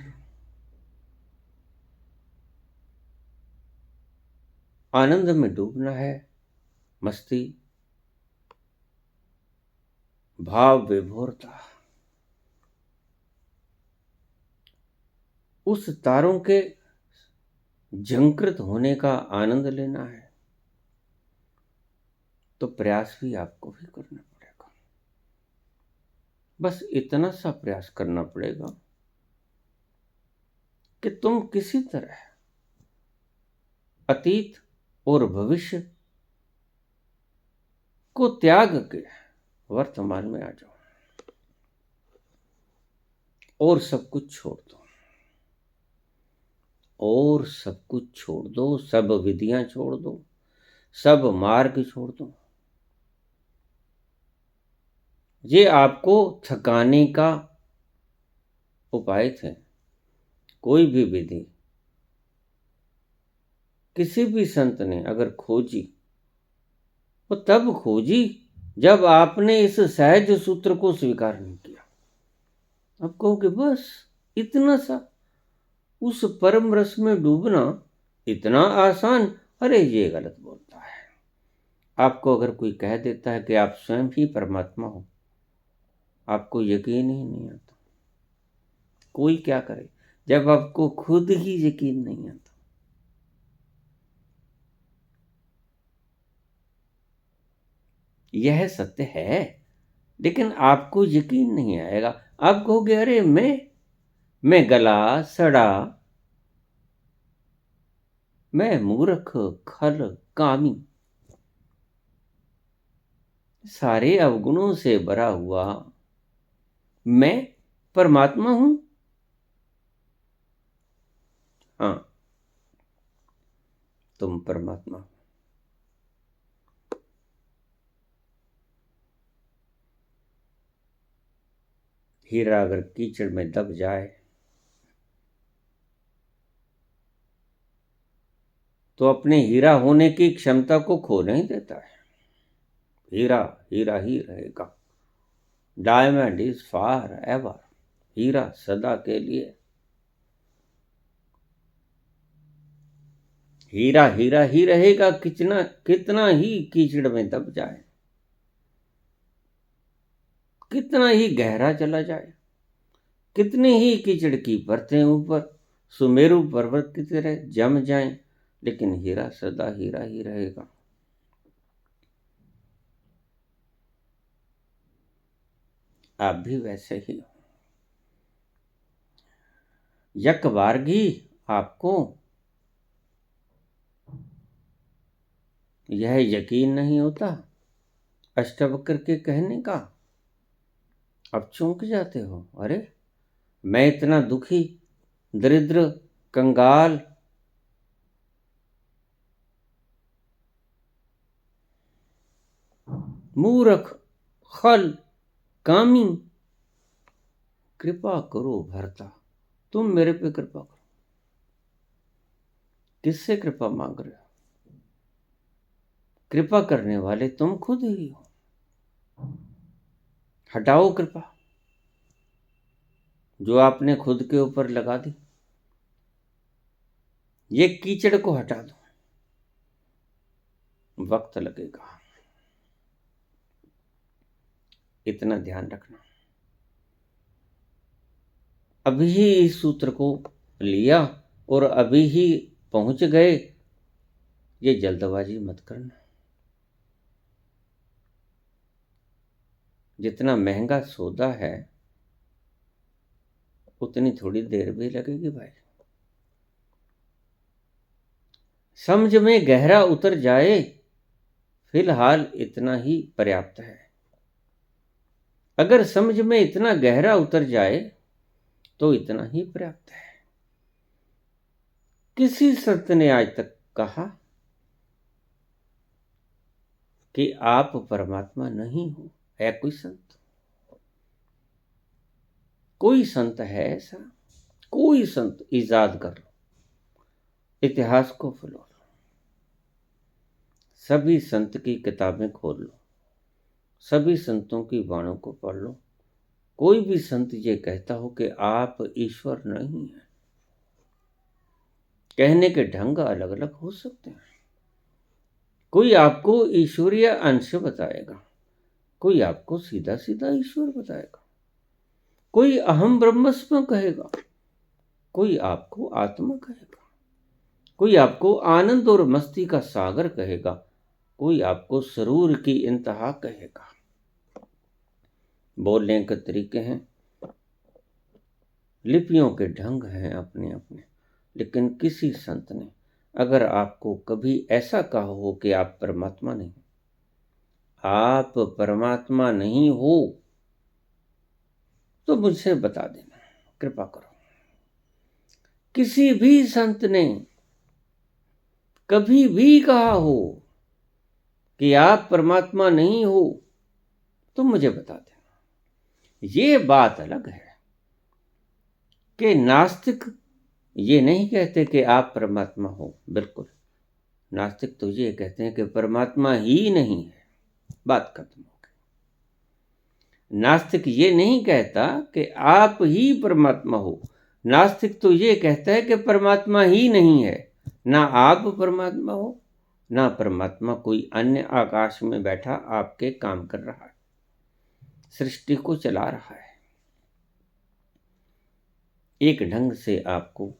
आनंद में डूबना है, मस्ती, भाव विभोरता, उस तारों के झंकृत होने का आनंद लेना है, तो प्रयास भी आपको भी करना पड़ेगा। बस इतना सा प्रयास करना पड़ेगा कि तुम किसी तरह अतीत और भविष्य को त्याग के वर्तमान में आ जाओ और सब कुछ छोड़ दो। और सब कुछ छोड़ दो, सब विधियां छोड़ दो, सब मार्ग छोड़ दो। ये आपको थकाने का उपाय थे। कोई भी विधि किसी भी संत ने अगर खोजी, वो तब खोजी जब आपने इस सहज सूत्र को स्वीकार नहीं किया। अब कहोगे बस इतना सा, उस परम रस में डूबना इतना आसान? अरे ये गलत बोलता है। आपको अगर कोई कह देता है कि आप स्वयं ही परमात्मा हो, आपको यकीन ही नहीं आता। कोई क्या करे जब आपको खुद ही यकीन नहीं आता। यह सत्य है, लेकिन आपको यकीन नहीं आएगा। आप कहोगे अरे मैं गला सड़ा, मैं मूर्ख, खल, कामी, सारे अवगुणों से भरा हुआ मैं परमात्मा हूं। हाँ, तुम परमात्मा हो। हीरा अगर कीचड़ में दब जाए तो अपने हीरा होने की क्षमता को खो नहीं देता है। हीरा हीरा ही रहेगा। Diamond is forever. हीरा सदा के लिए। हीरा हीरा ही रहेगा, कितना कितना ही कीचड़ में दब जाए, कितना ही गहरा चला जाए, कितनी ही कीचड़ की परतें ऊपर सुमेरु पर्वत की तरह जम जाएं, लेकिन हीरा सदा हीरा ही रहेगा। आप भी वैसे ही हो। यक बारगी आपको यह यकीन नहीं होता अष्टवक्र के कहने का। अब चौंक जाते हो, अरे मैं इतना दुखी, दरिद्र, कंगाल, मूर्ख, खल, कामी, कृपा करो भरता, तुम मेरे पे कृपा करो। किससे कृपा मांग रहे हो? कृपा करने वाले तुम खुद ही हो। हटाओ कृपा जो आपने खुद के ऊपर लगा दी। ये कीचड़ को हटा दो, वक्त लगेगा, इतना ध्यान रखना। अभी ही इस सूत्र को लिया और अभी ही पहुंच गए, ये जल्दबाजी मत करना। जितना महंगा सौदा है उतनी थोड़ी देर भी लगेगी भाई। समझ में गहरा उतर जाए, फिलहाल इतना ही पर्याप्त है। अगर समझ में इतना गहरा उतर जाए तो इतना ही पर्याप्त है। किसी संत ने आज तक कहा कि आप परमात्मा नहीं हो? है कोई संत? कोई संत है ऐसा? कोई संत इजाद कर लो, इतिहास को फुलो लो, सभी संत की किताबें खोल लो, सभी संतों की वाणों को पढ़ लो। कोई भी संत ये कहता हो कि आप ईश्वर नहीं है। कहने के ढंग अलग अलग हो सकते हैं। कोई आपको ईश्वरीय अंश बताएगा, कोई आपको सीधा सीधा ईश्वर बताएगा, कोई अहम ब्रह्मस्म कहेगा, कोई आपको आत्मा कहेगा, कोई आपको आनंद और मस्ती का सागर कहेगा, कोई आपको सरूर की इंतहा कहेगा। बोलने के तरीके हैं, लिपियों के ढंग हैं अपने अपने, लेकिन किसी संत ने अगर आपको कभी ऐसा कहा हो कि आप परमात्मा नहीं, आप परमात्मा नहीं हो, तो मुझसे बता देना, कृपा करो। किसी भी संत ने कभी भी कहा हो कि आप परमात्मा नहीं हो तो मुझे बता देना। ये बात अलग है कि नास्तिक ये नहीं कहते कि आप परमात्मा हो। बिल्कुल, नास्तिक तो ये कहते हैं कि परमात्मा ही नहीं है, बात खत्म हो गई। नास्तिक ये नहीं कहता कि आप ही परमात्मा हो, नास्तिक तो ये कहता है कि परमात्मा ही नहीं है। ना आप परमात्मा हो, ना परमात्मा कोई अन्य आकाश में बैठा आपके काम कर रहा है, सृष्टि को चला रहा है। एक ढंग से आपको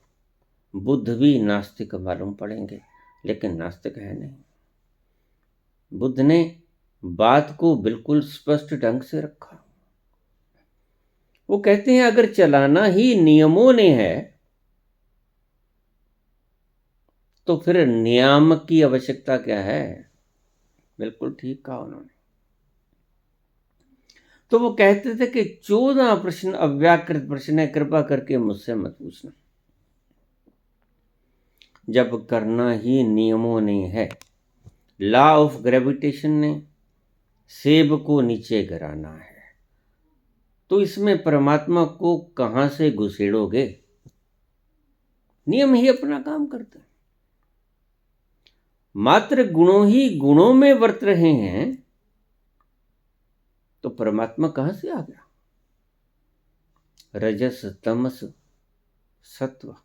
बुद्ध भी नास्तिक मालूम पड़ेंगे, लेकिन नास्तिक है नहीं। बुद्ध ने बात को बिल्कुल स्पष्ट ढंग से रखा। वो कहते हैं अगर चलाना ही नियमों ने है तो फिर नियामक की आवश्यकता क्या है? बिल्कुल ठीक कहा उन्होंने। तो वो कहते थे कि 14 प्रश्न अव्याकृत प्रश्न है, कृपा करके मुझसे मत पूछना। जब करना ही नियमों ने है, लॉ ऑफ ग्रेविटेशन ने सेब को नीचे गिराना है, तो इसमें परमात्मा को कहां से घुसेड़ोगे? नियम ही अपना काम करते हैं। मात्र गुणों ही गुणों में वर्त रहे हैं तो परमात्मा कहां से आ गया? रजस तमस सत्व,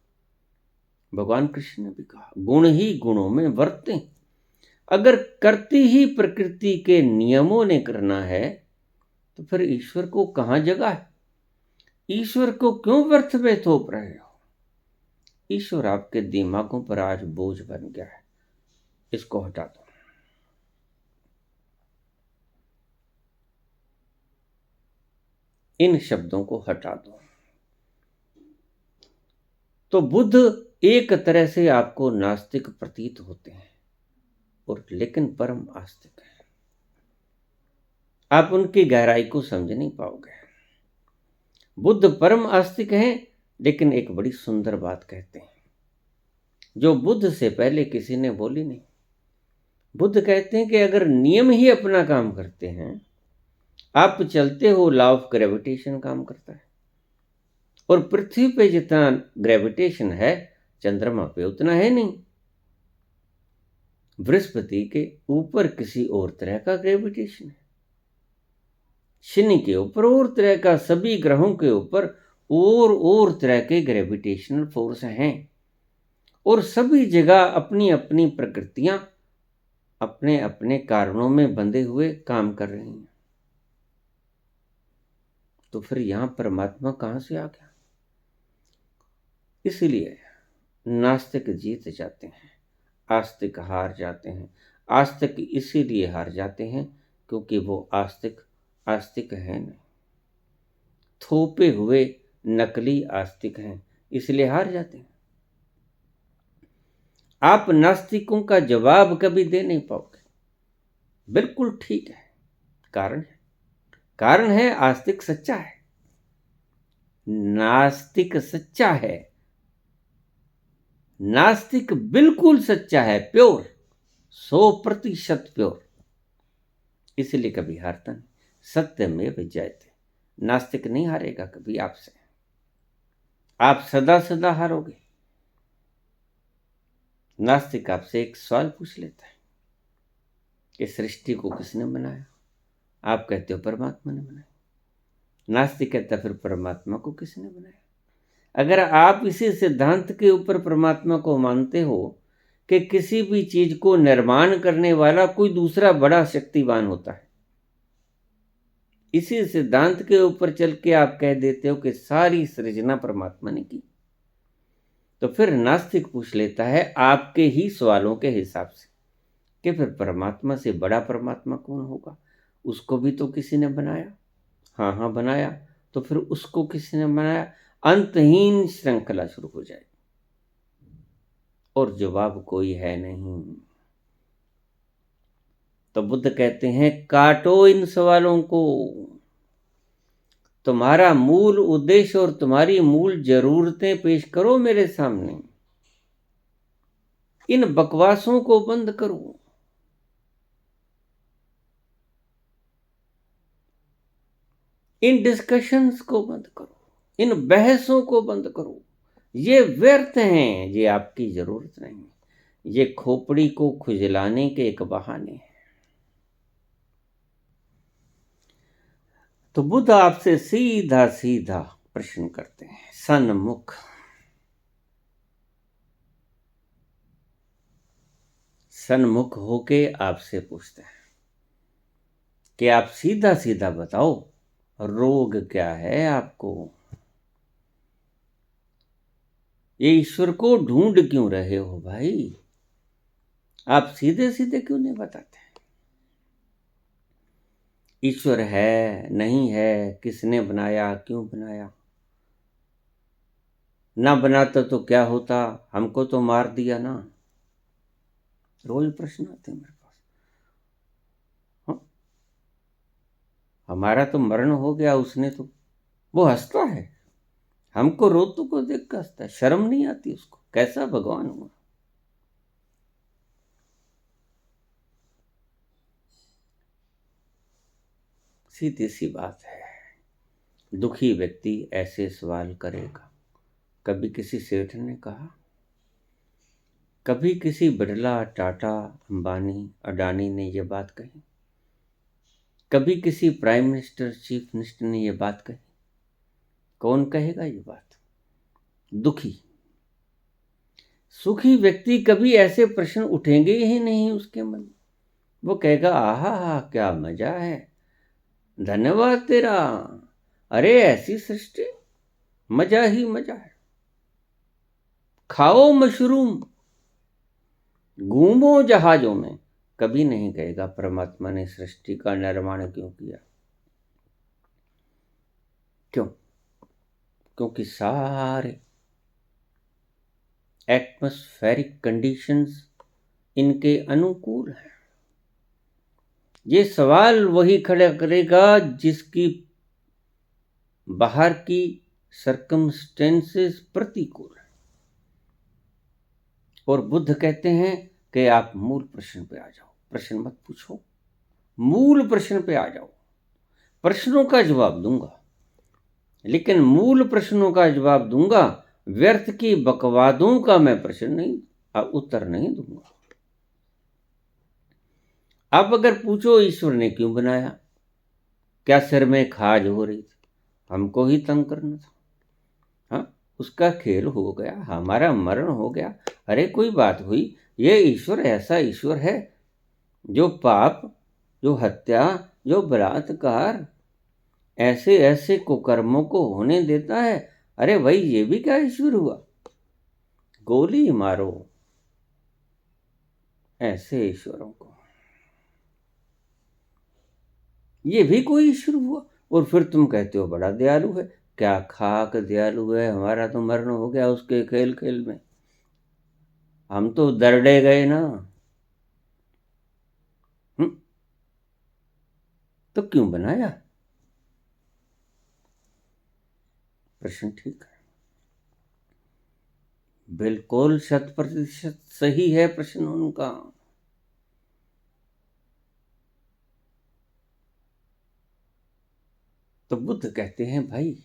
भगवान कृष्ण ने भी कहा गुण ही गुणों में वर्ते। अगर करती ही प्रकृति के नियमों ने करना है तो फिर ईश्वर को कहां जगह है? ईश्वर को क्यों व्यर्थ में थोप रहे हो? ईश्वर आपके दिमागों पर आज बोझ बन गया है, इसको हटा दो। इन शब्दों को हटा दो। तो बुद्ध एक तरह से आपको नास्तिक प्रतीत होते हैं और लेकिन परम आस्तिक है। आप उनकी गहराई को समझ नहीं पाओगे। बुद्ध परम आस्तिक हैं, लेकिन एक बड़ी सुंदर बात कहते हैं जो बुद्ध से पहले किसी ने बोली नहीं। बुद्ध कहते हैं कि अगर नियम ही अपना काम करते हैं, आप चलते हो, लॉ ऑफ ग्रेविटेशन काम करता है, और पृथ्वी पे जितना ग्रेविटेशन है चंद्रमा पे उतना है नहीं। बृहस्पति के ऊपर किसी और तरह का ग्रेविटेशन है, शनि के ऊपर और तरह का, सभी ग्रहों के ऊपर और तरह के ग्रेविटेशनल फोर्स हैं। और सभी जगह अपनी अपनी प्रकृतियां अपने अपने कारणों में बंधे हुए काम कर रही हैं। तो फिर यहां परमात्मा कहां से आ गया? इसलिए नास्तिक जीत जाते हैं, आस्तिक हार जाते हैं। आस्तिक इसीलिए हार जाते हैं क्योंकि वो आस्तिक आस्तिक है नहीं, थोपे हुए नकली आस्तिक हैं, इसलिए हार जाते हैं। आप नास्तिकों का जवाब कभी दे नहीं पाओगे। बिल्कुल ठीक है, कारण है आस्तिक सच्चा है, नास्तिक सच्चा है, नास्तिक बिल्कुल सच्चा है, प्योर, 100% प्योर, इसलिए कभी हारता नहीं। सत्य में जयते, नास्तिक नहीं हारेगा कभी आपसे, आप सदा सदा हारोगे। नास्तिक आपसे एक सवाल पूछ लेता है कि सृष्टि को किसने बनाया? आप कहते हो परमात्मा ने बनाया। नास्तिक कहता फिर परमात्मा को किसने बनाया? अगर आप इसी सिद्धांत के ऊपर परमात्मा को मानते हो कि किसी भी चीज को निर्माण करने वाला कोई दूसरा बड़ा शक्तिवान होता है, इसी सिद्धांत के ऊपर चल के आप कह देते हो कि सारी सृजना परमात्मा ने की, तो फिर नास्तिक पूछ लेता है आपके ही सवालों के हिसाब से कि फिर परमात्मा से बड़ा परमात्मा कौन होगा? उसको भी तो किसी ने बनाया। हाँ हाँ बनाया, तो फिर उसको किसी ने बनाया? अंतहीन श्रृंखला शुरू हो जाए और जवाब कोई है नहीं। तो बुद्ध कहते हैं काटो इन सवालों को, तुम्हारा मूल उद्देश्य और तुम्हारी मूल जरूरतें पेश करो मेरे सामने, इन बकवासों को बंद करो। इन डिस्कशंस को बंद करो, इन बहसों को बंद करो, ये व्यर्थ हैं, ये आपकी जरूरत नहीं, ये खोपड़ी को खुजलाने के एक बहाने हैं। तो बुद्ध आपसे सीधा सीधा प्रश्न करते हैं, सन्मुख होके आपसे पूछते हैं कि आप सीधा सीधा बताओ रोग क्या है आपको? ये ईश्वर को ढूंढ क्यों रहे हो भाई? आप सीधे सीधे क्यों नहीं बताते? ईश्वर है नहीं है, किसने बनाया, क्यों बनाया? ना बनाता तो क्या होता, हमको तो मार दिया ना। रोज प्रश्न आते हैं मेरे पास। हाँ? हमारा तो मरण हो गया, उसने तो, वो हंसता है, हमको रोतों को देख कर हंसता है, शर्म नहीं आती उसको? कैसा भगवान हुआ? सीधी सी बात है, दुखी व्यक्ति ऐसे सवाल करेगा। कभी किसी सेठ ने कहा, कभी किसी बिरला, टाटा, अंबानी, अडानी ने यह बात कही, कभी किसी प्राइम मिनिस्टर, चीफ मिनिस्टर ने यह बात कही। कौन कहेगा ये बात? दुखी। सुखी व्यक्ति कभी ऐसे प्रश्न उठेंगे ही नहीं उसके मन में। वो कहेगा आहा हा क्या मजा है, धन्यवाद तेरा, अरे ऐसी सृष्टि, मजा ही मजा है, खाओ मशरूम, घूमो जहाजों में। कभी नहीं कहेगा परमात्मा ने सृष्टि का निर्माण क्यों किया। क्यों? क्योंकि सारे एटमॉस्फेरिक कंडीशंस इनके अनुकूल हैं। ये सवाल वही खड़ा करेगा जिसकी बाहर की सर्कमस्टेंसेस प्रतिकूल है। और बुद्ध कहते हैं कि आप मूल प्रश्न पे आ जाओ, प्रश्न मत पूछो, मूल प्रश्न पे आ जाओ। प्रश्नों का जवाब दूंगा, लेकिन मूल प्रश्नों का जवाब दूंगा, व्यर्थ की बकवादों का मैं प्रश्न नहीं, उत्तर नहीं दूंगा। अब अगर पूछो ईश्वर ने क्यों बनाया, क्या सिर में खाज हो रही थी, हमको ही तंग करना था? हाँ, उसका खेल हो गया, हमारा मरण हो गया। अरे कोई बात हुई? ये ईश्वर ऐसा ईश्वर है जो पाप, जो हत्या, जो बलात्कार, ऐसे ऐसे कुकर्मों को होने देता है। अरे भाई, ये भी क्या ईश्वर हुआ? गोली मारो ऐसे ईश्वरों को, ये भी कोई ईश्वर हुआ? और फिर तुम कहते हो बड़ा दयालु है। क्या खाक दयालु है? हमारा तो मरण हो गया उसके खेल खेल में, हम तो दरड़े गए ना। तो क्यों बनाया? प्रश्न ठीक है, बिल्कुल 100% सही है प्रश्न उनका। तो बुद्ध कहते हैं भाई,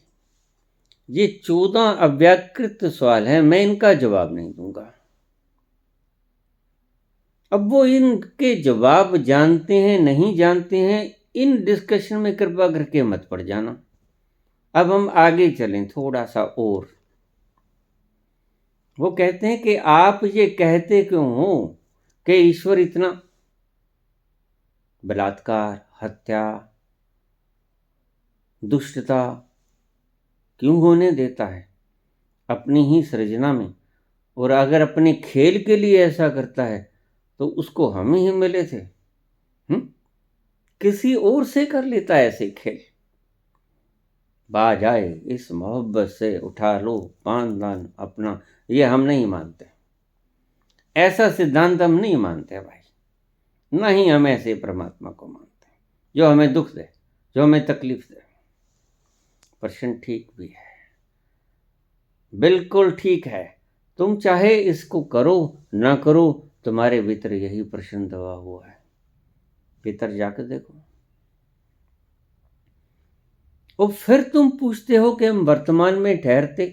ये 14 अव्याकृत सवाल हैं, मैं इनका जवाब नहीं दूंगा। अब वो इनके जवाब जानते हैं नहीं जानते हैं, इन डिस्कशन में कृपा करके मत पड़ जाना। अब हम आगे चलें थोड़ा सा और। वो कहते हैं कि आप ये कहते क्यों हो कि ईश्वर इतना बलात्कार, हत्या, दुष्टता क्यों होने देता है अपनी ही सृजना में? और अगर अपने खेल के लिए ऐसा करता है तो उसको हम ही मिले थे। किसी और से कर लेता है ऐसे खेल। बाज आए इस मोहब्बत से उठा लो पानदान अपना, ये हम नहीं मानते। ऐसा सिद्धांत हम नहीं मानते भाई। ना ही हम ऐसे परमात्मा को मानते जो हमें दुख दे, जो हमें तकलीफ दे। प्रश्न ठीक भी है, बिल्कुल ठीक है। तुम चाहे इसको करो ना करो, तुम्हारे भीतर यही प्रश्न दबा हुआ है। भीतर जाकर देखो। और फिर तुम पूछते हो कि हम वर्तमान में ठहरते,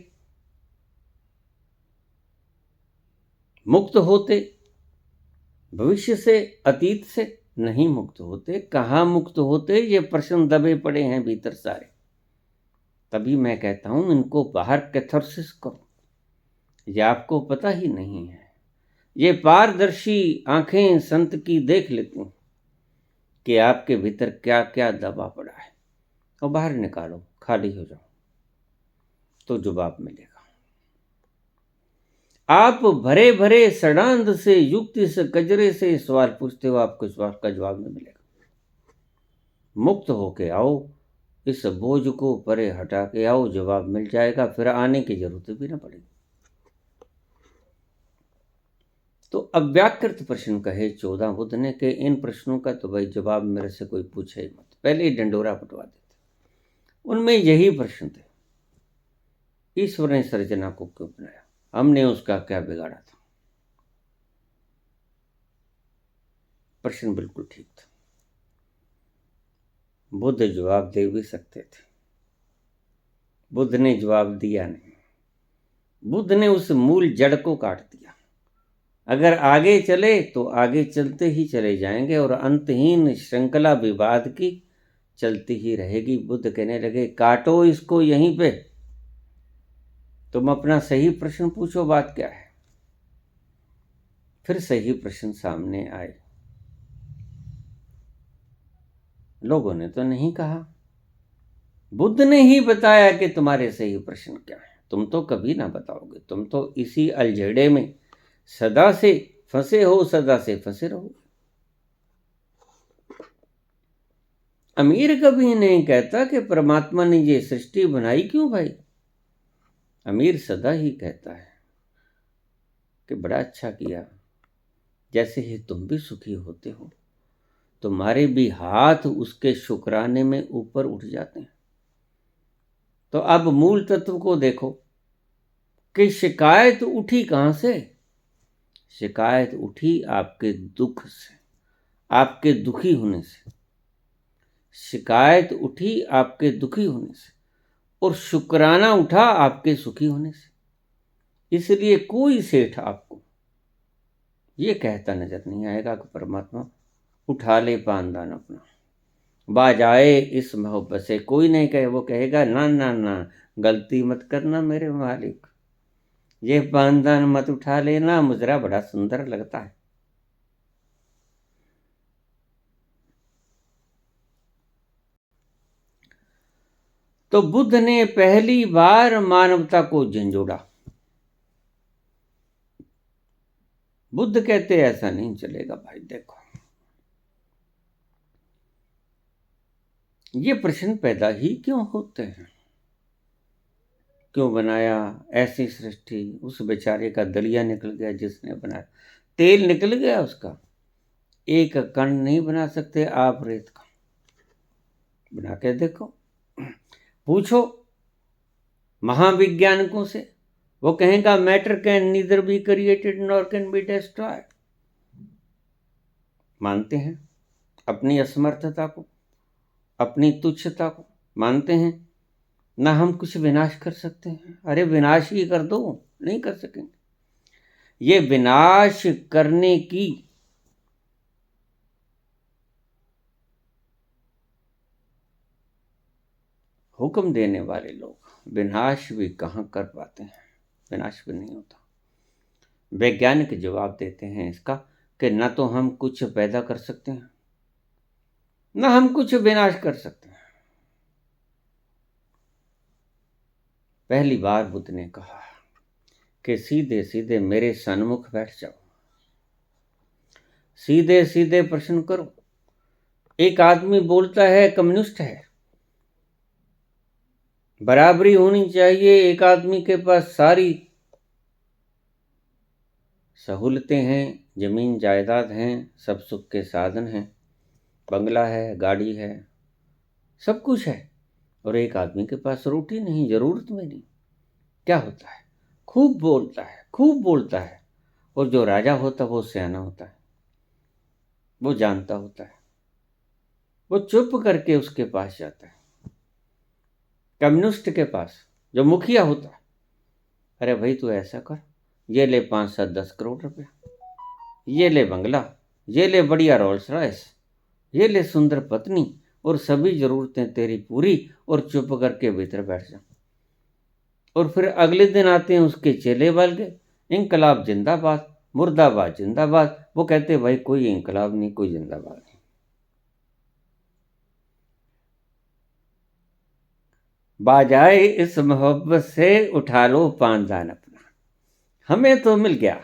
मुक्त होते, भविष्य से, अतीत से नहीं मुक्त होते। कहाँ मुक्त होते? ये प्रश्न दबे पड़े हैं भीतर सारे। तभी मैं कहता हूं इनको बाहर कैथार्सिस करो। ये आपको पता ही नहीं है। ये पारदर्शी आंखें संत की देख लेती हूं कि आपके भीतर क्या क्या दबा पड़ा है, और बाहर निकालो, खाली हो जाओ, तो जवाब मिलेगा। आप भरे भरे सड़ांध से, युक्ति से, कजरे से सवाल पूछते हो, आपको सवाल का जवाब नहीं मिलेगा। मुक्त होके आओ, इस बोझ को परे हटा के आओ, जवाब मिल जाएगा। फिर आने की जरूरत भी ना पड़ेगी। तो अव्याकृत प्रश्न कहे 14 बुद्ध ने कि इन प्रश्नों का तो भाई जवाब मेरे से कोई पूछे ही मत, पहले ही डंडोरा पटवा देते। उनमें यही प्रश्न थे, ईश्वर ने सृजना को क्यों बनाया? हमने उसका क्या बिगाड़ा था? प्रश्न बिल्कुल ठीक था। बुद्ध जवाब दे भी सकते थे, बुद्ध ने जवाब दिया नहीं। बुद्ध ने उस मूल जड़ को काट दिया। अगर आगे चले तो आगे चलते ही चले जाएंगे और अंतहीन श्रृंखला विवाद की चलती ही रहेगी। बुद्ध कहने लगे, काटो इसको यहीं पे, तुम अपना सही प्रश्न पूछो, बात क्या है? फिर सही प्रश्न सामने आए। लोगों ने तो नहीं कहा, बुद्ध ने ही बताया कि तुम्हारे सही प्रश्न क्या है। तुम तो कभी ना बताओगे, तुम तो इसी अलझेड़े में सदा से फंसे हो, सदा से फंसे रहो। अमीर कभी नहीं कहता कि परमात्मा ने ये सृष्टि बनाई क्यों भाई। अमीर सदा ही कहता है कि बड़ा अच्छा किया, जैसे ही तुम भी सुखी होते हो, तुम्हारे भी हाथ उसके शुक्राने में ऊपर उठ जाते हैं। तो अब मूल तत्व को देखो कि शिकायत उठी कहां से? शिकायत उठी आपके दुख से, आपके दुखी होने से। शिकायत उठी आपके दुखी होने से, और शुक्राना उठा आपके सुखी होने से। इसलिए कोई सेठ आपको ये कहता नजर नहीं आएगा कि परमात्मा उठा ले पानदान अपना, बाज आए इस मोहब्बत से। कोई नहीं कहे, वो कहेगा ना ना ना, गलती मत करना मेरे मालिक, ये पानदान मत उठा लेना, मुजरा बड़ा सुंदर लगता है। तो बुद्ध ने पहली बार मानवता को झंझोड़ा। बुद्ध कहते ऐसा नहीं चलेगा भाई, देखो ये प्रश्न पैदा ही क्यों होते हैं, क्यों बनाया ऐसी सृष्टि। उस बेचारे का दलिया निकल गया जिसने बनाया, तेल निकल गया उसका, एक कण नहीं बना सकते आप रेत का। बना के देखो, पूछो महाविज्ञानिकों से, वो कहेगा matter can neither be created nor can be destroyed. मानते हैं अपनी असमर्थता को, अपनी तुच्छता को, मानते हैं ना हम कुछ विनाश कर सकते हैं। अरे विनाश ही कर दो, नहीं कर सकेंगे। ये विनाश करने की हुक्म देने वाले लोग विनाश भी कहाँ कर पाते हैं, विनाश भी नहीं होता। वैज्ञानिक जवाब देते हैं इसका कि ना तो हम कुछ पैदा कर सकते हैं, ना हम कुछ विनाश कर सकते हैं। पहली बार बुद्ध ने कहा कि सीधे सीधे मेरे सन्मुख बैठ जाओ, सीधे सीधे प्रश्न करो। एक आदमी बोलता है कम्युनिस्ट है, बराबरी होनी चाहिए, एक आदमी के पास सारी सहूलतें हैं, जमीन जायदाद हैं, सब सुख के साधन हैं, बंगला है, गाड़ी है, सब कुछ है, और एक आदमी के पास रोटी नहीं, जरूरत में नहीं। क्या होता है? खूब बोलता है, खूब बोलता है, और जो राजा होता है वो सियाना होता है, वो जानता होता है, वो चुप करके उसके पास जाता है। कम्युनिस्ट के पास जो मुखिया होता है, अरे भाई तू ऐसा कर, ये ले 5-7-10 करोड़ रुपया, ये ले बंगला, ये ले बढ़िया रोल्स रॉयस, ये ले सुंदर पत्नी, और सभी जरूरतें तेरी पूरी, और चुप करके भीतर बैठ जा। और फिर अगले दिन आते हैं उसके चेले बल के, इंकलाब जिंदाबाद, मुर्दाबाद जिंदाबाद। वो कहते भाई कोई इंकलाब नहीं, कोई जिंदाबाद नहीं। बाजाए इस मोहब्बत से उठा लो पानदान अपना, हमें तो मिल गया,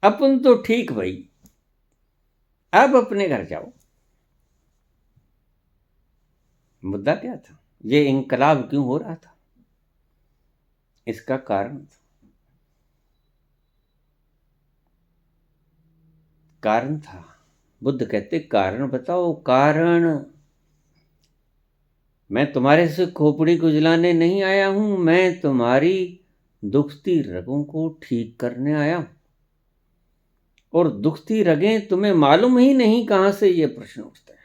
अपन तो ठीक भाई, अब अपने घर जाओ। मुद्दा क्या था? ये इंकलाब क्यों हो रहा था? इसका कारण था। बुद्ध कहते कारण बताओ, कारण। मैं तुम्हारे से खोपड़ी को जलाने नहीं आया हूं, मैं तुम्हारी दुखती रगों को ठीक करने आया हूं। और दुखती रगें तुम्हें मालूम ही नहीं कहां से ये प्रश्न उठता है।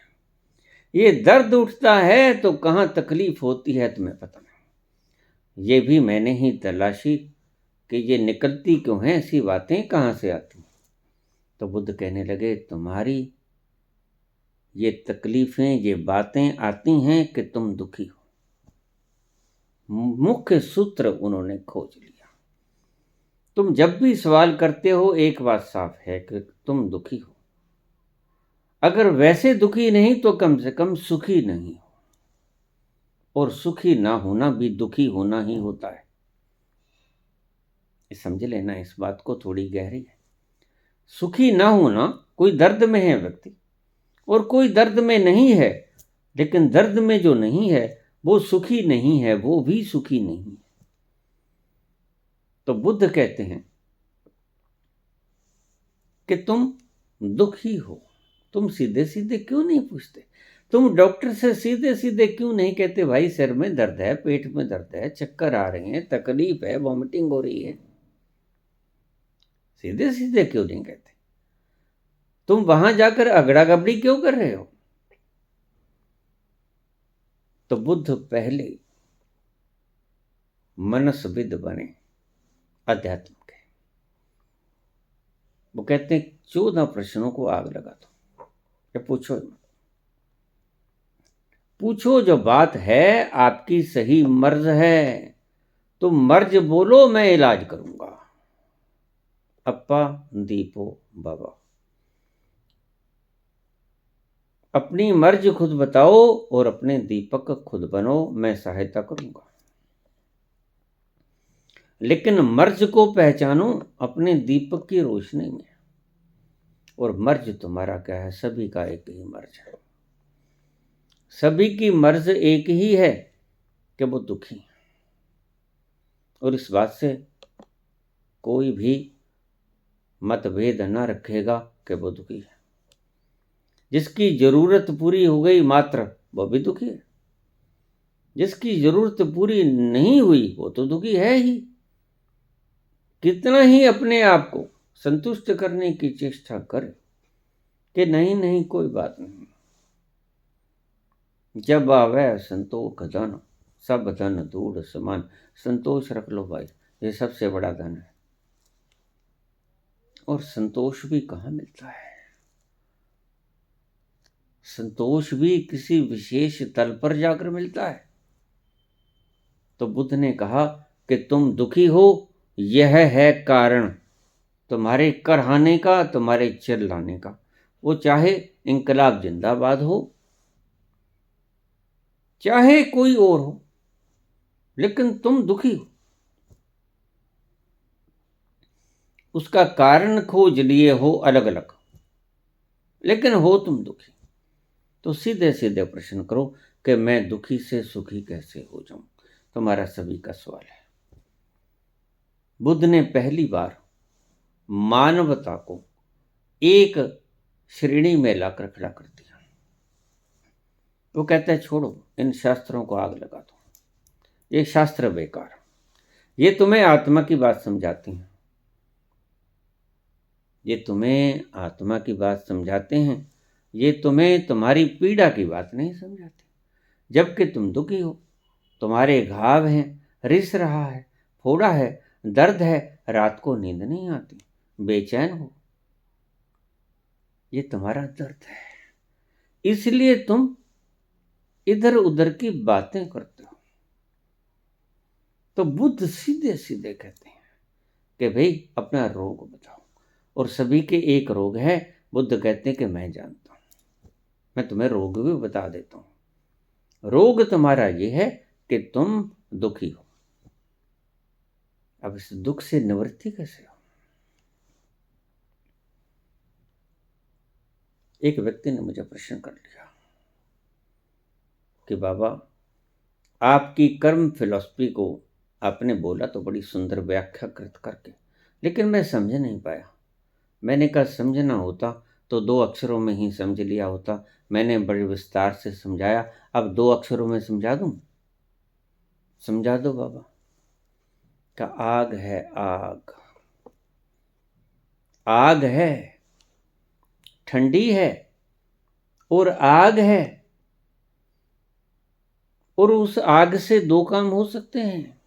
ये दर्द उठता है तो कहां तकलीफ होती है तुम्हें पता नहीं। ये भी मैंने ही तलाशी कि ये निकलती क्यों हैं, ऐसी बातें कहां से आती। तो बुद्ध कहने लगे तुम्हारी ये तकलीफें, ये बातें आती हैं कि तुम दुखी हो। मुख्य सूत्र उन्होंने खोज लिया। तुम जब भी सवाल करते हो एक बात साफ है कि तुम दुखी हो। अगर वैसे दुखी नहीं तो कम से कम सुखी नहीं हो, और सुखी ना होना भी दुखी होना ही होता है। समझ लेना इस बात को, थोड़ी गहरी है। सुखी ना होना, कोई दर्द में है व्यक्ति और कोई दर्द में नहीं है, लेकिन दर्द में जो नहीं है वो सुखी नहीं है, वो भी सुखी नहीं है। तो बुद्ध कहते हैं कि तुम दुखी हो, तुम सीधे सीधे क्यों नहीं पूछते? तुम डॉक्टर से सीधे सीधे क्यों नहीं कहते भाई सिर में दर्द है, पेट में दर्द है, चक्कर आ रहे हैं, तकलीफ है, वॉमिटिंग हो रही है? सीधे सीधे क्यों नहीं कहते? तुम वहां जाकर अगड़ा गबड़ी क्यों कर रहे हो? तो बुद्ध पहले मनसविद बने, अध्यात्म के। वो कहते हैं 14 प्रश्नों को आग लगा दो, ये पूछो पूछो, जो बात है आपकी सही मर्ज है तुम मर्ज बोलो मैं इलाज करूंगा। अप्पा दीपो बाबा। अपनी मर्ज खुद बताओ और अपने दीपक खुद बनो, मैं सहायता करूंगा। लेकिन मर्ज को पहचानो अपने दीपक की रोशनी में। और मर्ज तुम्हारा क्या है? सभी का एक ही मर्ज है। सभी की मर्ज एक ही है कि वो दुखी है। और इस बात से कोई भी मतभेद न रखेगा कि वो दुखी है। जिसकी जरूरत पूरी हो गई मात्र, वो भी दुखी है। जिसकी जरूरत पूरी नहीं हुई वो तो दुखी है ही। कितना ही अपने आप को संतुष्ट करने की चेष्टा करे कि नहीं नहीं कोई बात नहीं, जब आवे संतोष धन सब धन दूर समान। संतोष रख लो भाई, ये सबसे बड़ा धन है। और संतोष भी कहाँ मिलता है? संतोष भी किसी विशेष तल पर जाकर मिलता है। तो बुद्ध ने कहा कि तुम दुखी हो, यह है कारण तुम्हारे करहाने का, तुम्हारे चिल्लाने का। वो चाहे इंकलाब जिंदाबाद हो, चाहे कोई और हो, लेकिन तुम दुखी हो। उसका कारण खोज लिए हो अलग अलग, लेकिन हो तुम दुखी। तो सीधे सीधे प्रश्न करो कि मैं दुखी से सुखी कैसे हो जाऊं? तुम्हारा सभी का सवाल है। बुद्ध ने पहली बार मानवता को एक श्रेणी में लाकर खड़ा कर दिया। वो कहते हैं छोड़ो, इन शास्त्रों को आग लगा दो, ये शास्त्र बेकार, ये तुम्हें आत्मा की बात समझाती हैं, ये तुम्हें आत्मा की बात समझाते हैं, ये तुम्हें तुम्हारी पीड़ा की बात नहीं समझाते। जबकि तुम दुखी हो, तुम्हारे घाव हैं, रिस रहा है, फोड़ा है, दर्द है, रात को नींद नहीं आती, बेचैन हो, ये तुम्हारा दर्द है। इसलिए तुम इधर उधर की बातें करते हो। तो बुद्ध सीधे सीधे कहते हैं कि भाई अपना रोग बताओ। और सभी के एक रोग है। बुद्ध कहते हैं कि मैं जानता हूं, मैं तुम्हें रोग भी बता देता हूं। रोग तुम्हारा ये है कि तुम दुखी हो। अब इस दुख से निवृत्ति कैसे हो? एक व्यक्ति ने मुझे प्रश्न कर लिया कि बाबा, आपकी कर्म फिलॉसफी को आपने बोला तो बड़ी सुंदर व्याख्या कृत करके, लेकिन मैं समझ नहीं पाया। मैंने कहा समझना होता तो 2 अक्षरों में ही समझ लिया होता। मैंने बड़े विस्तार से समझाया, अब 2 अक्षरों में समझा दूं? समझा दो बाबा। का आग है, आग, आग है, ठंडी है और आग है। और उस आग से 2 काम हो सकते हैं।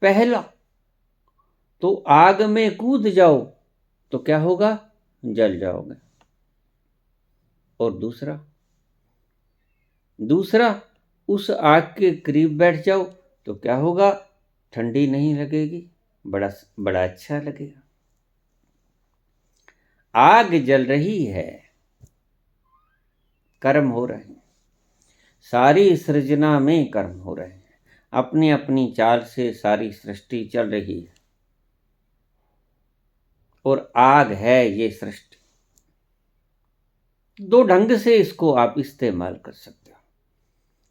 पहला तो आग में कूद जाओ तो क्या होगा? जल जाओगे। और दूसरा उस आग के करीब बैठ जाओ तो क्या होगा? ठंडी नहीं लगेगी, बड़ा अच्छा लगेगा। आग जल रही है, कर्म हो रहे हैं, सारी सृजना में कर्म हो रहे हैं, अपनी अपनी चाल से सारी सृष्टि चल रही है। और आग है ये सृष्टि। 2 ढंग से इसको आप इस्तेमाल कर सकते हो।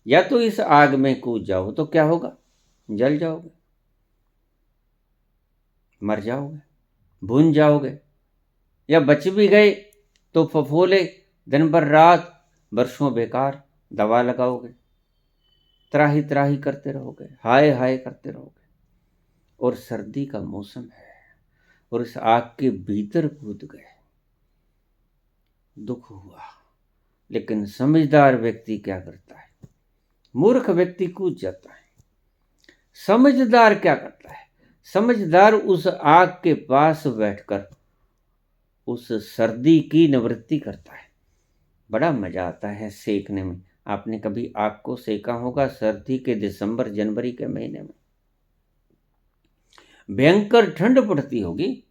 या तो इस आग में कूद जाओ तो क्या होगा? जल जाओगे, मर जाओगे, भून जाओगे। या बच भी गए तो फफोले, दिन भर रात, वर्षों बेकार दवा लगाओगे, त्राही त्राही करते रहोगे, हाय हाय करते रहोगे। और सर्दी का मौसम है और इस आग के भीतर कूद गए, दुख हुआ। लेकिन समझदार व्यक्ति क्या करता है? मूर्ख व्यक्ति कूद जाता है। समझदार क्या करता है? समझदार उस आग के पास बैठकर उस सर्दी की निवृत्ति करता है। बड़ा मजा आता है सेकने में। आपने कभी आग को सेका होगा सर्दी के दिसंबर जनवरी के महीने में? भयंकर ठंड पड़ती होगी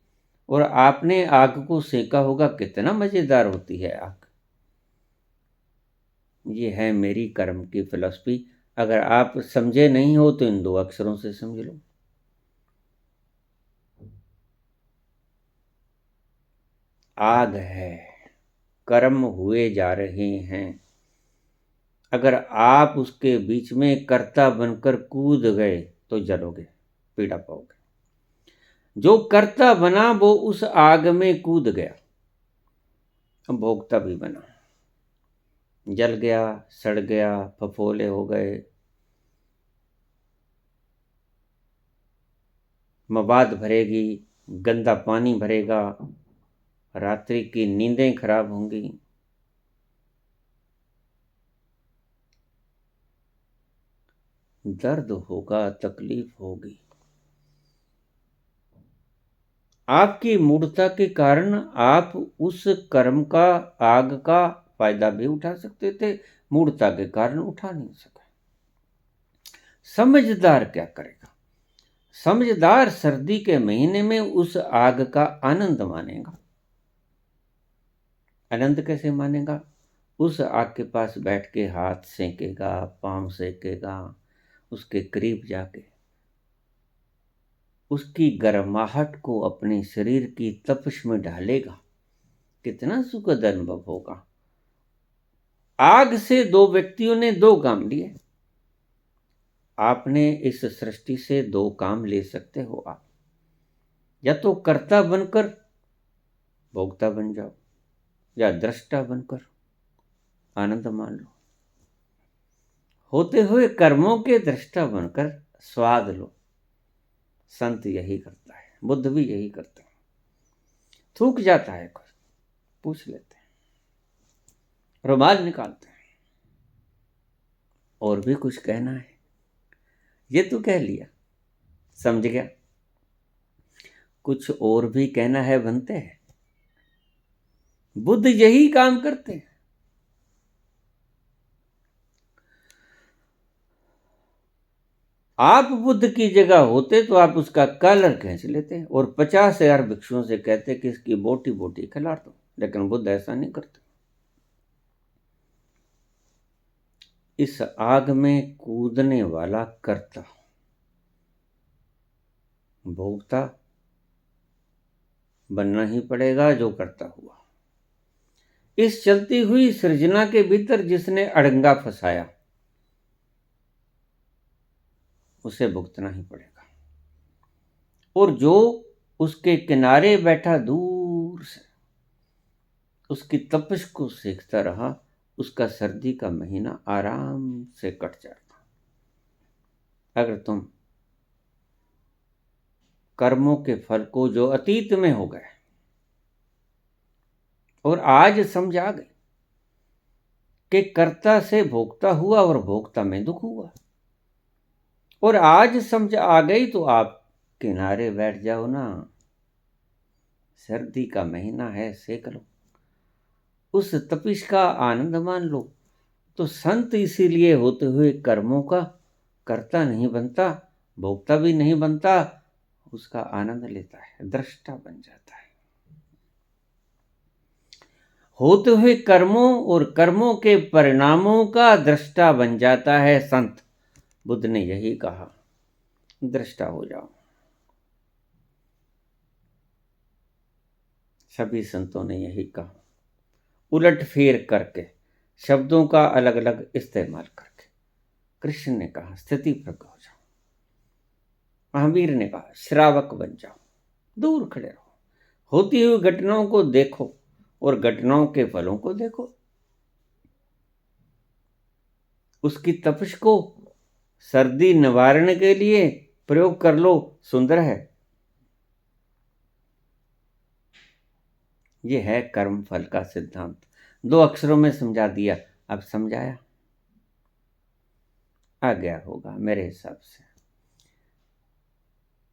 और आपने आग को सेका होगा, कितना मजेदार होती है आग। ये है मेरी कर्म की फिलॉसफी। अगर आप समझे नहीं हो तो इन 2 अक्षरों से समझ लो। आग है, कर्म हुए जा रहे हैं। अगर आप उसके बीच में कर्ता बनकर कूद गए तो जलोगे, पीड़ा पाओगे। जो कर्ता बना वो उस आग में कूद गया, भोक्ता भी बना, जल गया, सड़ गया, फफोले हो गए, मवाद भरेगी, गंदा पानी भरेगा, रात्रि की नींदें खराब होंगी। दर्द होगा, तकलीफ होगी। आपकी मूढ़ता के कारण आप उस कर्म का, आग का फायदा भी उठा सकते थे, मूढ़ता के कारण उठा नहीं सके। समझदार क्या करेगा? समझदार सर्दी के महीने में उस आग का आनंद मानेगा। आनंद कैसे मानेगा? उस आग के पास बैठ के हाथ सेकेगा, पांव सेकेगा, उसके करीब जाके उसकी गर्माहट को अपने शरीर की तपिश में ढालेगा। कितना सुखद अनुभव होगा। आग से 2 व्यक्तियों ने 2 काम लिए। आपने इस सृष्टि से 2 काम ले सकते हो आप, या तो कर्ता बनकर भोक्ता बन जाओ, या दृष्टा बनकर आनंद मान लो। होते हुए कर्मों के दृष्टा बनकर स्वाद लो। संत यही करता है, बुद्ध भी यही करते हैं। थूक जाता है कोई, पूछ लेते हैं, रुमाल निकालते हैं, और भी कुछ कहना है? ये तो कह लिया, समझ गया। कुछ और भी कहना है, बनते हैं। बुद्ध यही काम करते हैं। आप बुद्ध की जगह होते तो आप उसका कॉलर खींच लेते और 50,000 भिक्षुओं से कहते कि इसकी बोटी बोटी खिला दो, लेकिन बुद्ध ऐसा नहीं करते। इस आग में कूदने वाला कर्ता, भोक्ता बनना ही पड़ेगा जो करता हुआ। इस चलती हुई सृजना के भीतर जिसने अड़ंगा फंसाया उसे भुगतना ही पड़ेगा। और जो उसके किनारे बैठा दूर से उसकी तपिश को सेकता रहा, उसका सर्दी का महीना आराम से कट जाता। अगर तुम कर्मों के फल को जो अतीत में हो गए और आज समझ आ गए कि कर्ता से भोक्ता हुआ और भोक्ता में दुख हुआ, और आज समझ आ गई, तो आप किनारे बैठ जाओ ना। सर्दी का महीना है, सेक लो, उस तपिश का आनंद मान लो। तो संत इसीलिए होते हुए कर्मों का कर्ता नहीं बनता, भोक्ता भी नहीं बनता, उसका आनंद लेता है, दृष्टा बन जाता है। होते हुए कर्मों और कर्मों के परिणामों का दृष्टा बन जाता है संत। बुद्ध ने यही कहा, दृष्टा हो जाओ। सभी संतों ने यही कहा, उलट फेर करके, शब्दों का अलग अलग इस्तेमाल करके। कृष्ण ने कहा स्थिति प्रज्ञ हो जाओ, महावीर ने कहा श्रावक बन जाओ, दूर खड़े रहो, होती हुई घटनाओं को देखो और घटनाओं के फलों को देखो, उसकी तपिश को सर्दी निवारण के लिए प्रयोग कर लो, सुंदर है। यह है कर्म फल का सिद्धांत। 2 अक्षरों में समझा दिया, अब समझाया आ गया होगा मेरे हिसाब से।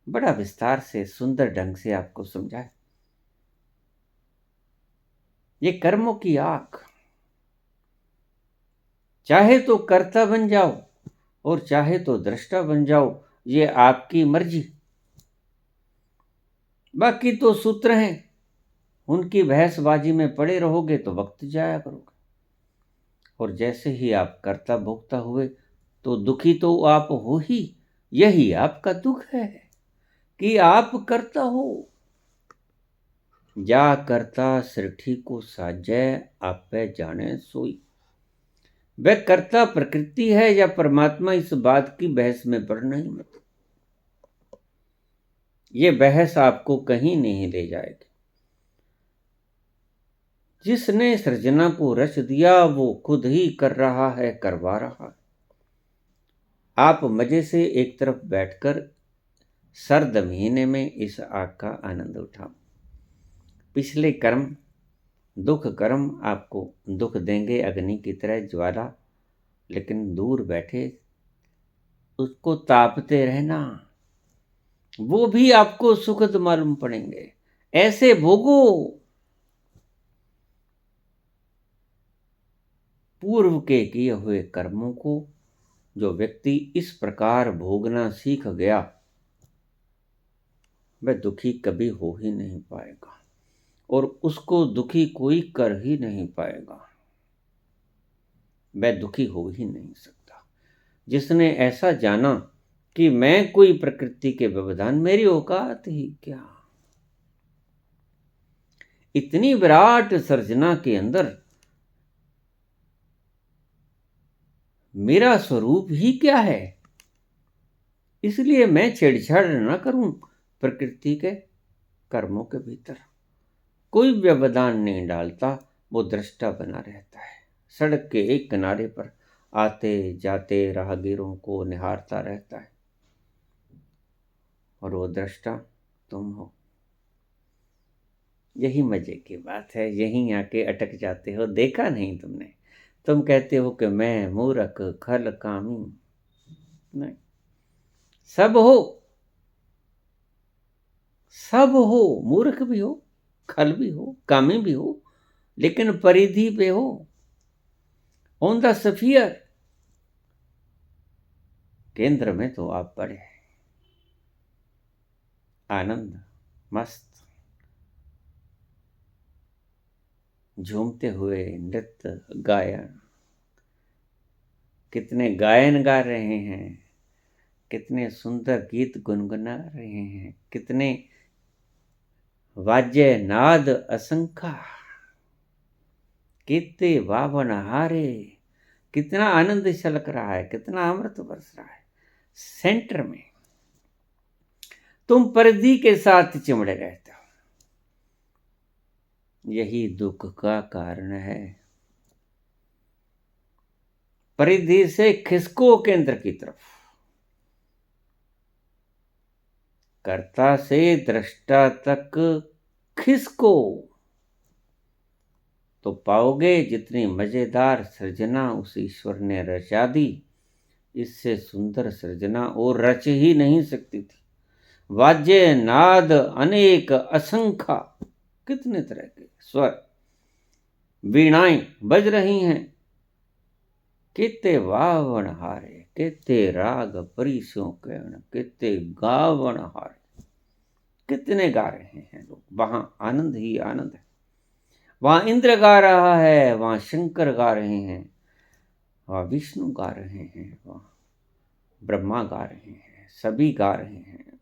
बड़ा विस्तार से, सुंदर ढंग से आपको समझाया। ये कर्मों की आग, चाहे तो कर्ता बन जाओ और चाहे तो दृष्टा बन जाओ, ये आपकी मर्जी। बाकी तो सूत्र हैं, उनकी बहसबाजी में पड़े रहोगे तो वक्त जाया करोगे। और जैसे ही आप कर्ता भोक्ता हुए तो दुखी तो आप हो ही। यही आपका दुख है कि आप कर्ता हो। जा करता सिरठी को साजै, आपे जाने सोई। वह कर्ता प्रकृति है या परमात्मा, इस बात की बहस में पड़ना ही मत। ये बहस आपको कहीं नहीं ले जाएगी। जिसने सृजना को रच दिया वो खुद ही कर रहा है, करवा रहा है। आप मजे से एक तरफ बैठकर सर्द महीने में इस आग का आनंद उठाओ। पिछले कर्म, दुख कर्म आपको दुख देंगे अग्नि की तरह ज्वाला, लेकिन दूर बैठे उसको तापते रहना, वो भी आपको सुखद मालूम पड़ेंगे। ऐसे भोगो पूर्व के किए हुए कर्मों को। जो व्यक्ति इस प्रकार भोगना सीख गया वह दुखी कभी हो ही नहीं पाएगा, और उसको दुखी कोई कर ही नहीं पाएगा। वह दुखी हो ही नहीं सकता। जिसने ऐसा जाना कि मैं कोई प्रकृति के व्यवधान, मेरी औकात ही क्या, इतनी विराट सर्जना के अंदर मेरा स्वरूप ही क्या है, इसलिए मैं छेड़छाड़ न करूं प्रकृति के कर्मों के भीतर। कोई व्यवधान नहीं डालता, वो दृष्टा बना रहता है। सड़क के एक किनारे पर आते जाते राहगीरों को निहारता रहता है, और वो दृष्टा तुम हो। यही मजे की बात है। यहीं आके अटक जाते हो। देखा नहीं तुमने। तुम कहते हो कि मैं मूर्ख खल कामी। नहीं, सब हो, सब हो। मूर्ख भी हो, खल भी हो, कामी भी हो, लेकिन परिधि पे हो, ऑन द स्फीयर। केंद्र में तो आप पड़े, आनंद मस्त झूमते हुए नृत्य गायन। कितने गायन गा रहे हैं, कितने सुंदर गीत गुनगुना रहे हैं, कितने वाद्य नाद असंख्य, कितने वावन हारे, कितना आनंद छलक रहा है, कितना अमृत बरस रहा है। सेंटर में तुम परिधि के साथ चिमड़े रहते हो। यही दुख का कारण है। परिधि से खिसको केंद्र की तरफ, कर्ता से दृष्टा तक खिसको, तो पाओगे जितनी मजेदार सृजना उस ईश्वर ने रचा दी, इससे सुंदर सृजना और रच ही नहीं सकती थी। वाद्य नाद अनेक असंख्य, कितने तरह के स्वर, वीणाएं बज रही हैं। कितने वावन हारे, कितने राग परिसों कर्ण, कितने गावन हारे, कितने गा रहे हैं लोग। वहां आनंद ही आनंद है। वहां इंद्र गा रहा है, वहां शंकर गा रहे हैं, वहां विष्णु गा रहे हैं, वहां ब्रह्मा गा रहे हैं, सभी गा रहे हैं।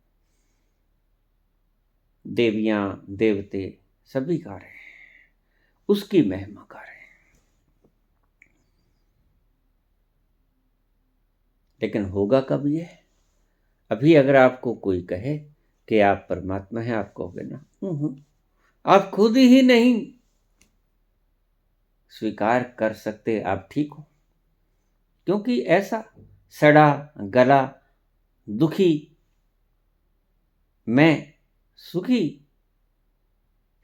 देवियां देवते सभी गा रहे हैं, उसकी महिमा गा रहे हैं। लेकिन होगा कब ये? अभी अगर आपको कोई कहे कि आप परमात्मा हैं, आप कहोगे ना, आप खुद ही नहीं स्वीकार कर सकते आप ठीक हो। क्योंकि ऐसा सड़ा गला दुखी मैं सुखी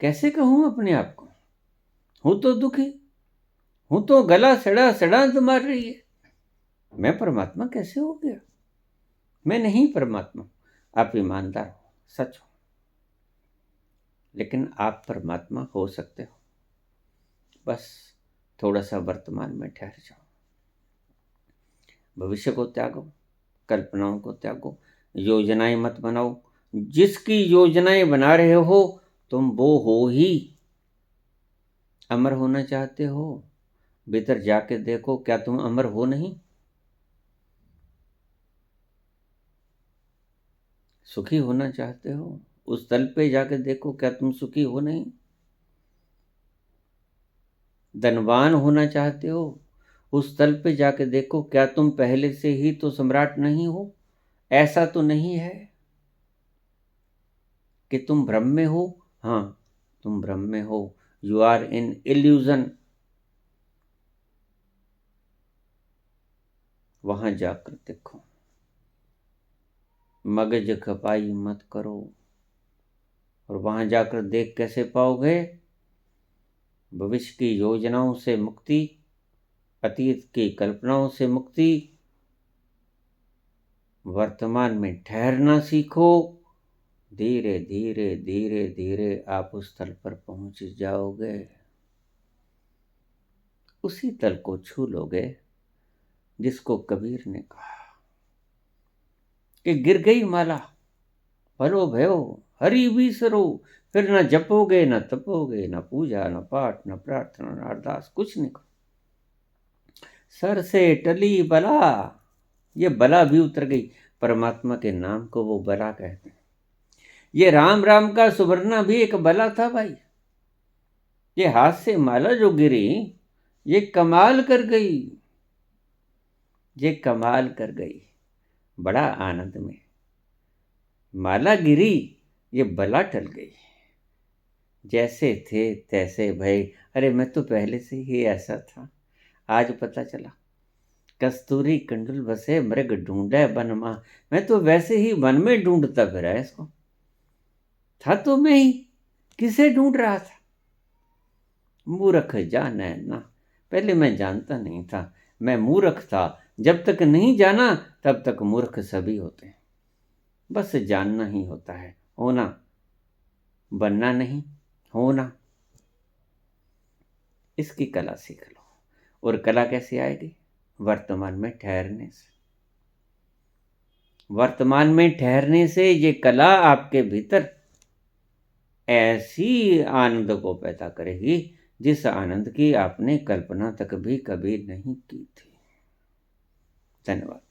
कैसे कहूं अपने आप को? हूं तो दुखी, हूं तो गला सड़ा सड़ांत मार रही है। मैं परमात्मा कैसे हो गया? मैं नहीं परमात्मा। आप ईमानदार हो, सच हो, लेकिन आप परमात्मा हो सकते हो। बस थोड़ा सा वर्तमान में ठहर जाओ। भविष्य को त्यागो, कल्पनाओं को त्यागो, योजनाएं मत बनाओ, जिसकी योजनाएं बना रहे हो तुम वो हो ही। अमर होना चाहते हो, भीतर जाके देखो, क्या तुम अमर हो नहीं? सुखी होना चाहते हो, उस तल पे जाके देखो, क्या तुम सुखी हो नहीं? धनवान होना चाहते हो, उस तल पे जाके देखो, क्या तुम पहले से ही तो सम्राट नहीं हो? ऐसा तो नहीं है कि तुम भ्रम में हो। हाँ, तुम भ्रम में हो, यू आर इन इल्यूजन। वहां जाकर देखो, मगज खपाई मत करो। और वहां जाकर देख कैसे पाओगे? भविष्य की योजनाओं से मुक्ति, अतीत की कल्पनाओं से मुक्ति, वर्तमान में ठहरना सीखो। धीरे धीरे धीरे धीरे आप उस तल पर पहुंच जाओगे, उसी तल को छू लोगे जिसको कबीर ने कहा कि गिर गई माला, भलो भयो हरि बिसरो। फिर न जपोगे, न तपोगे, न पूजा, न पाठ, न प्रार्थना, न अरदास, कुछ नहीं करो। सर से टली बला, ये बला भी उतर गई। परमात्मा के नाम को वो बला कहते हैं। ये राम राम का सुवरना भी एक बला था भाई। ये हाथ से माला जो गिरी, ये कमाल कर गई, ये कमाल कर गई। बड़ा आनंद में माला गिरी, ये बला टल गई। जैसे थे तैसे भय। अरे मैं तो पहले से ही ऐसा था, आज पता चला। कस्तूरी कंडुल बसे मृग ढूंढे वन मां। मैं तो वैसे ही वन में ढूंढता फिरा इसको। था तो मैं ही, किसे ढूंढ रहा था? मूर्ख जाने ना। पहले मैं जानता नहीं था, मैं मूर्ख था। जब तक नहीं जाना तब तक मूर्ख सभी होते हैं। बस जानना ही होता है, होना, बनना नहीं, होना। इसकी कला सीख लो। और कला कैसे आएगी? वर्तमान में ठहरने से। वर्तमान में ठहरने से ये कला आपके भीतर ऐसी आनंद को पैदा करेगी जिस आनंद की आपने कल्पना तक भी कभी नहीं की थी। धन्यवाद।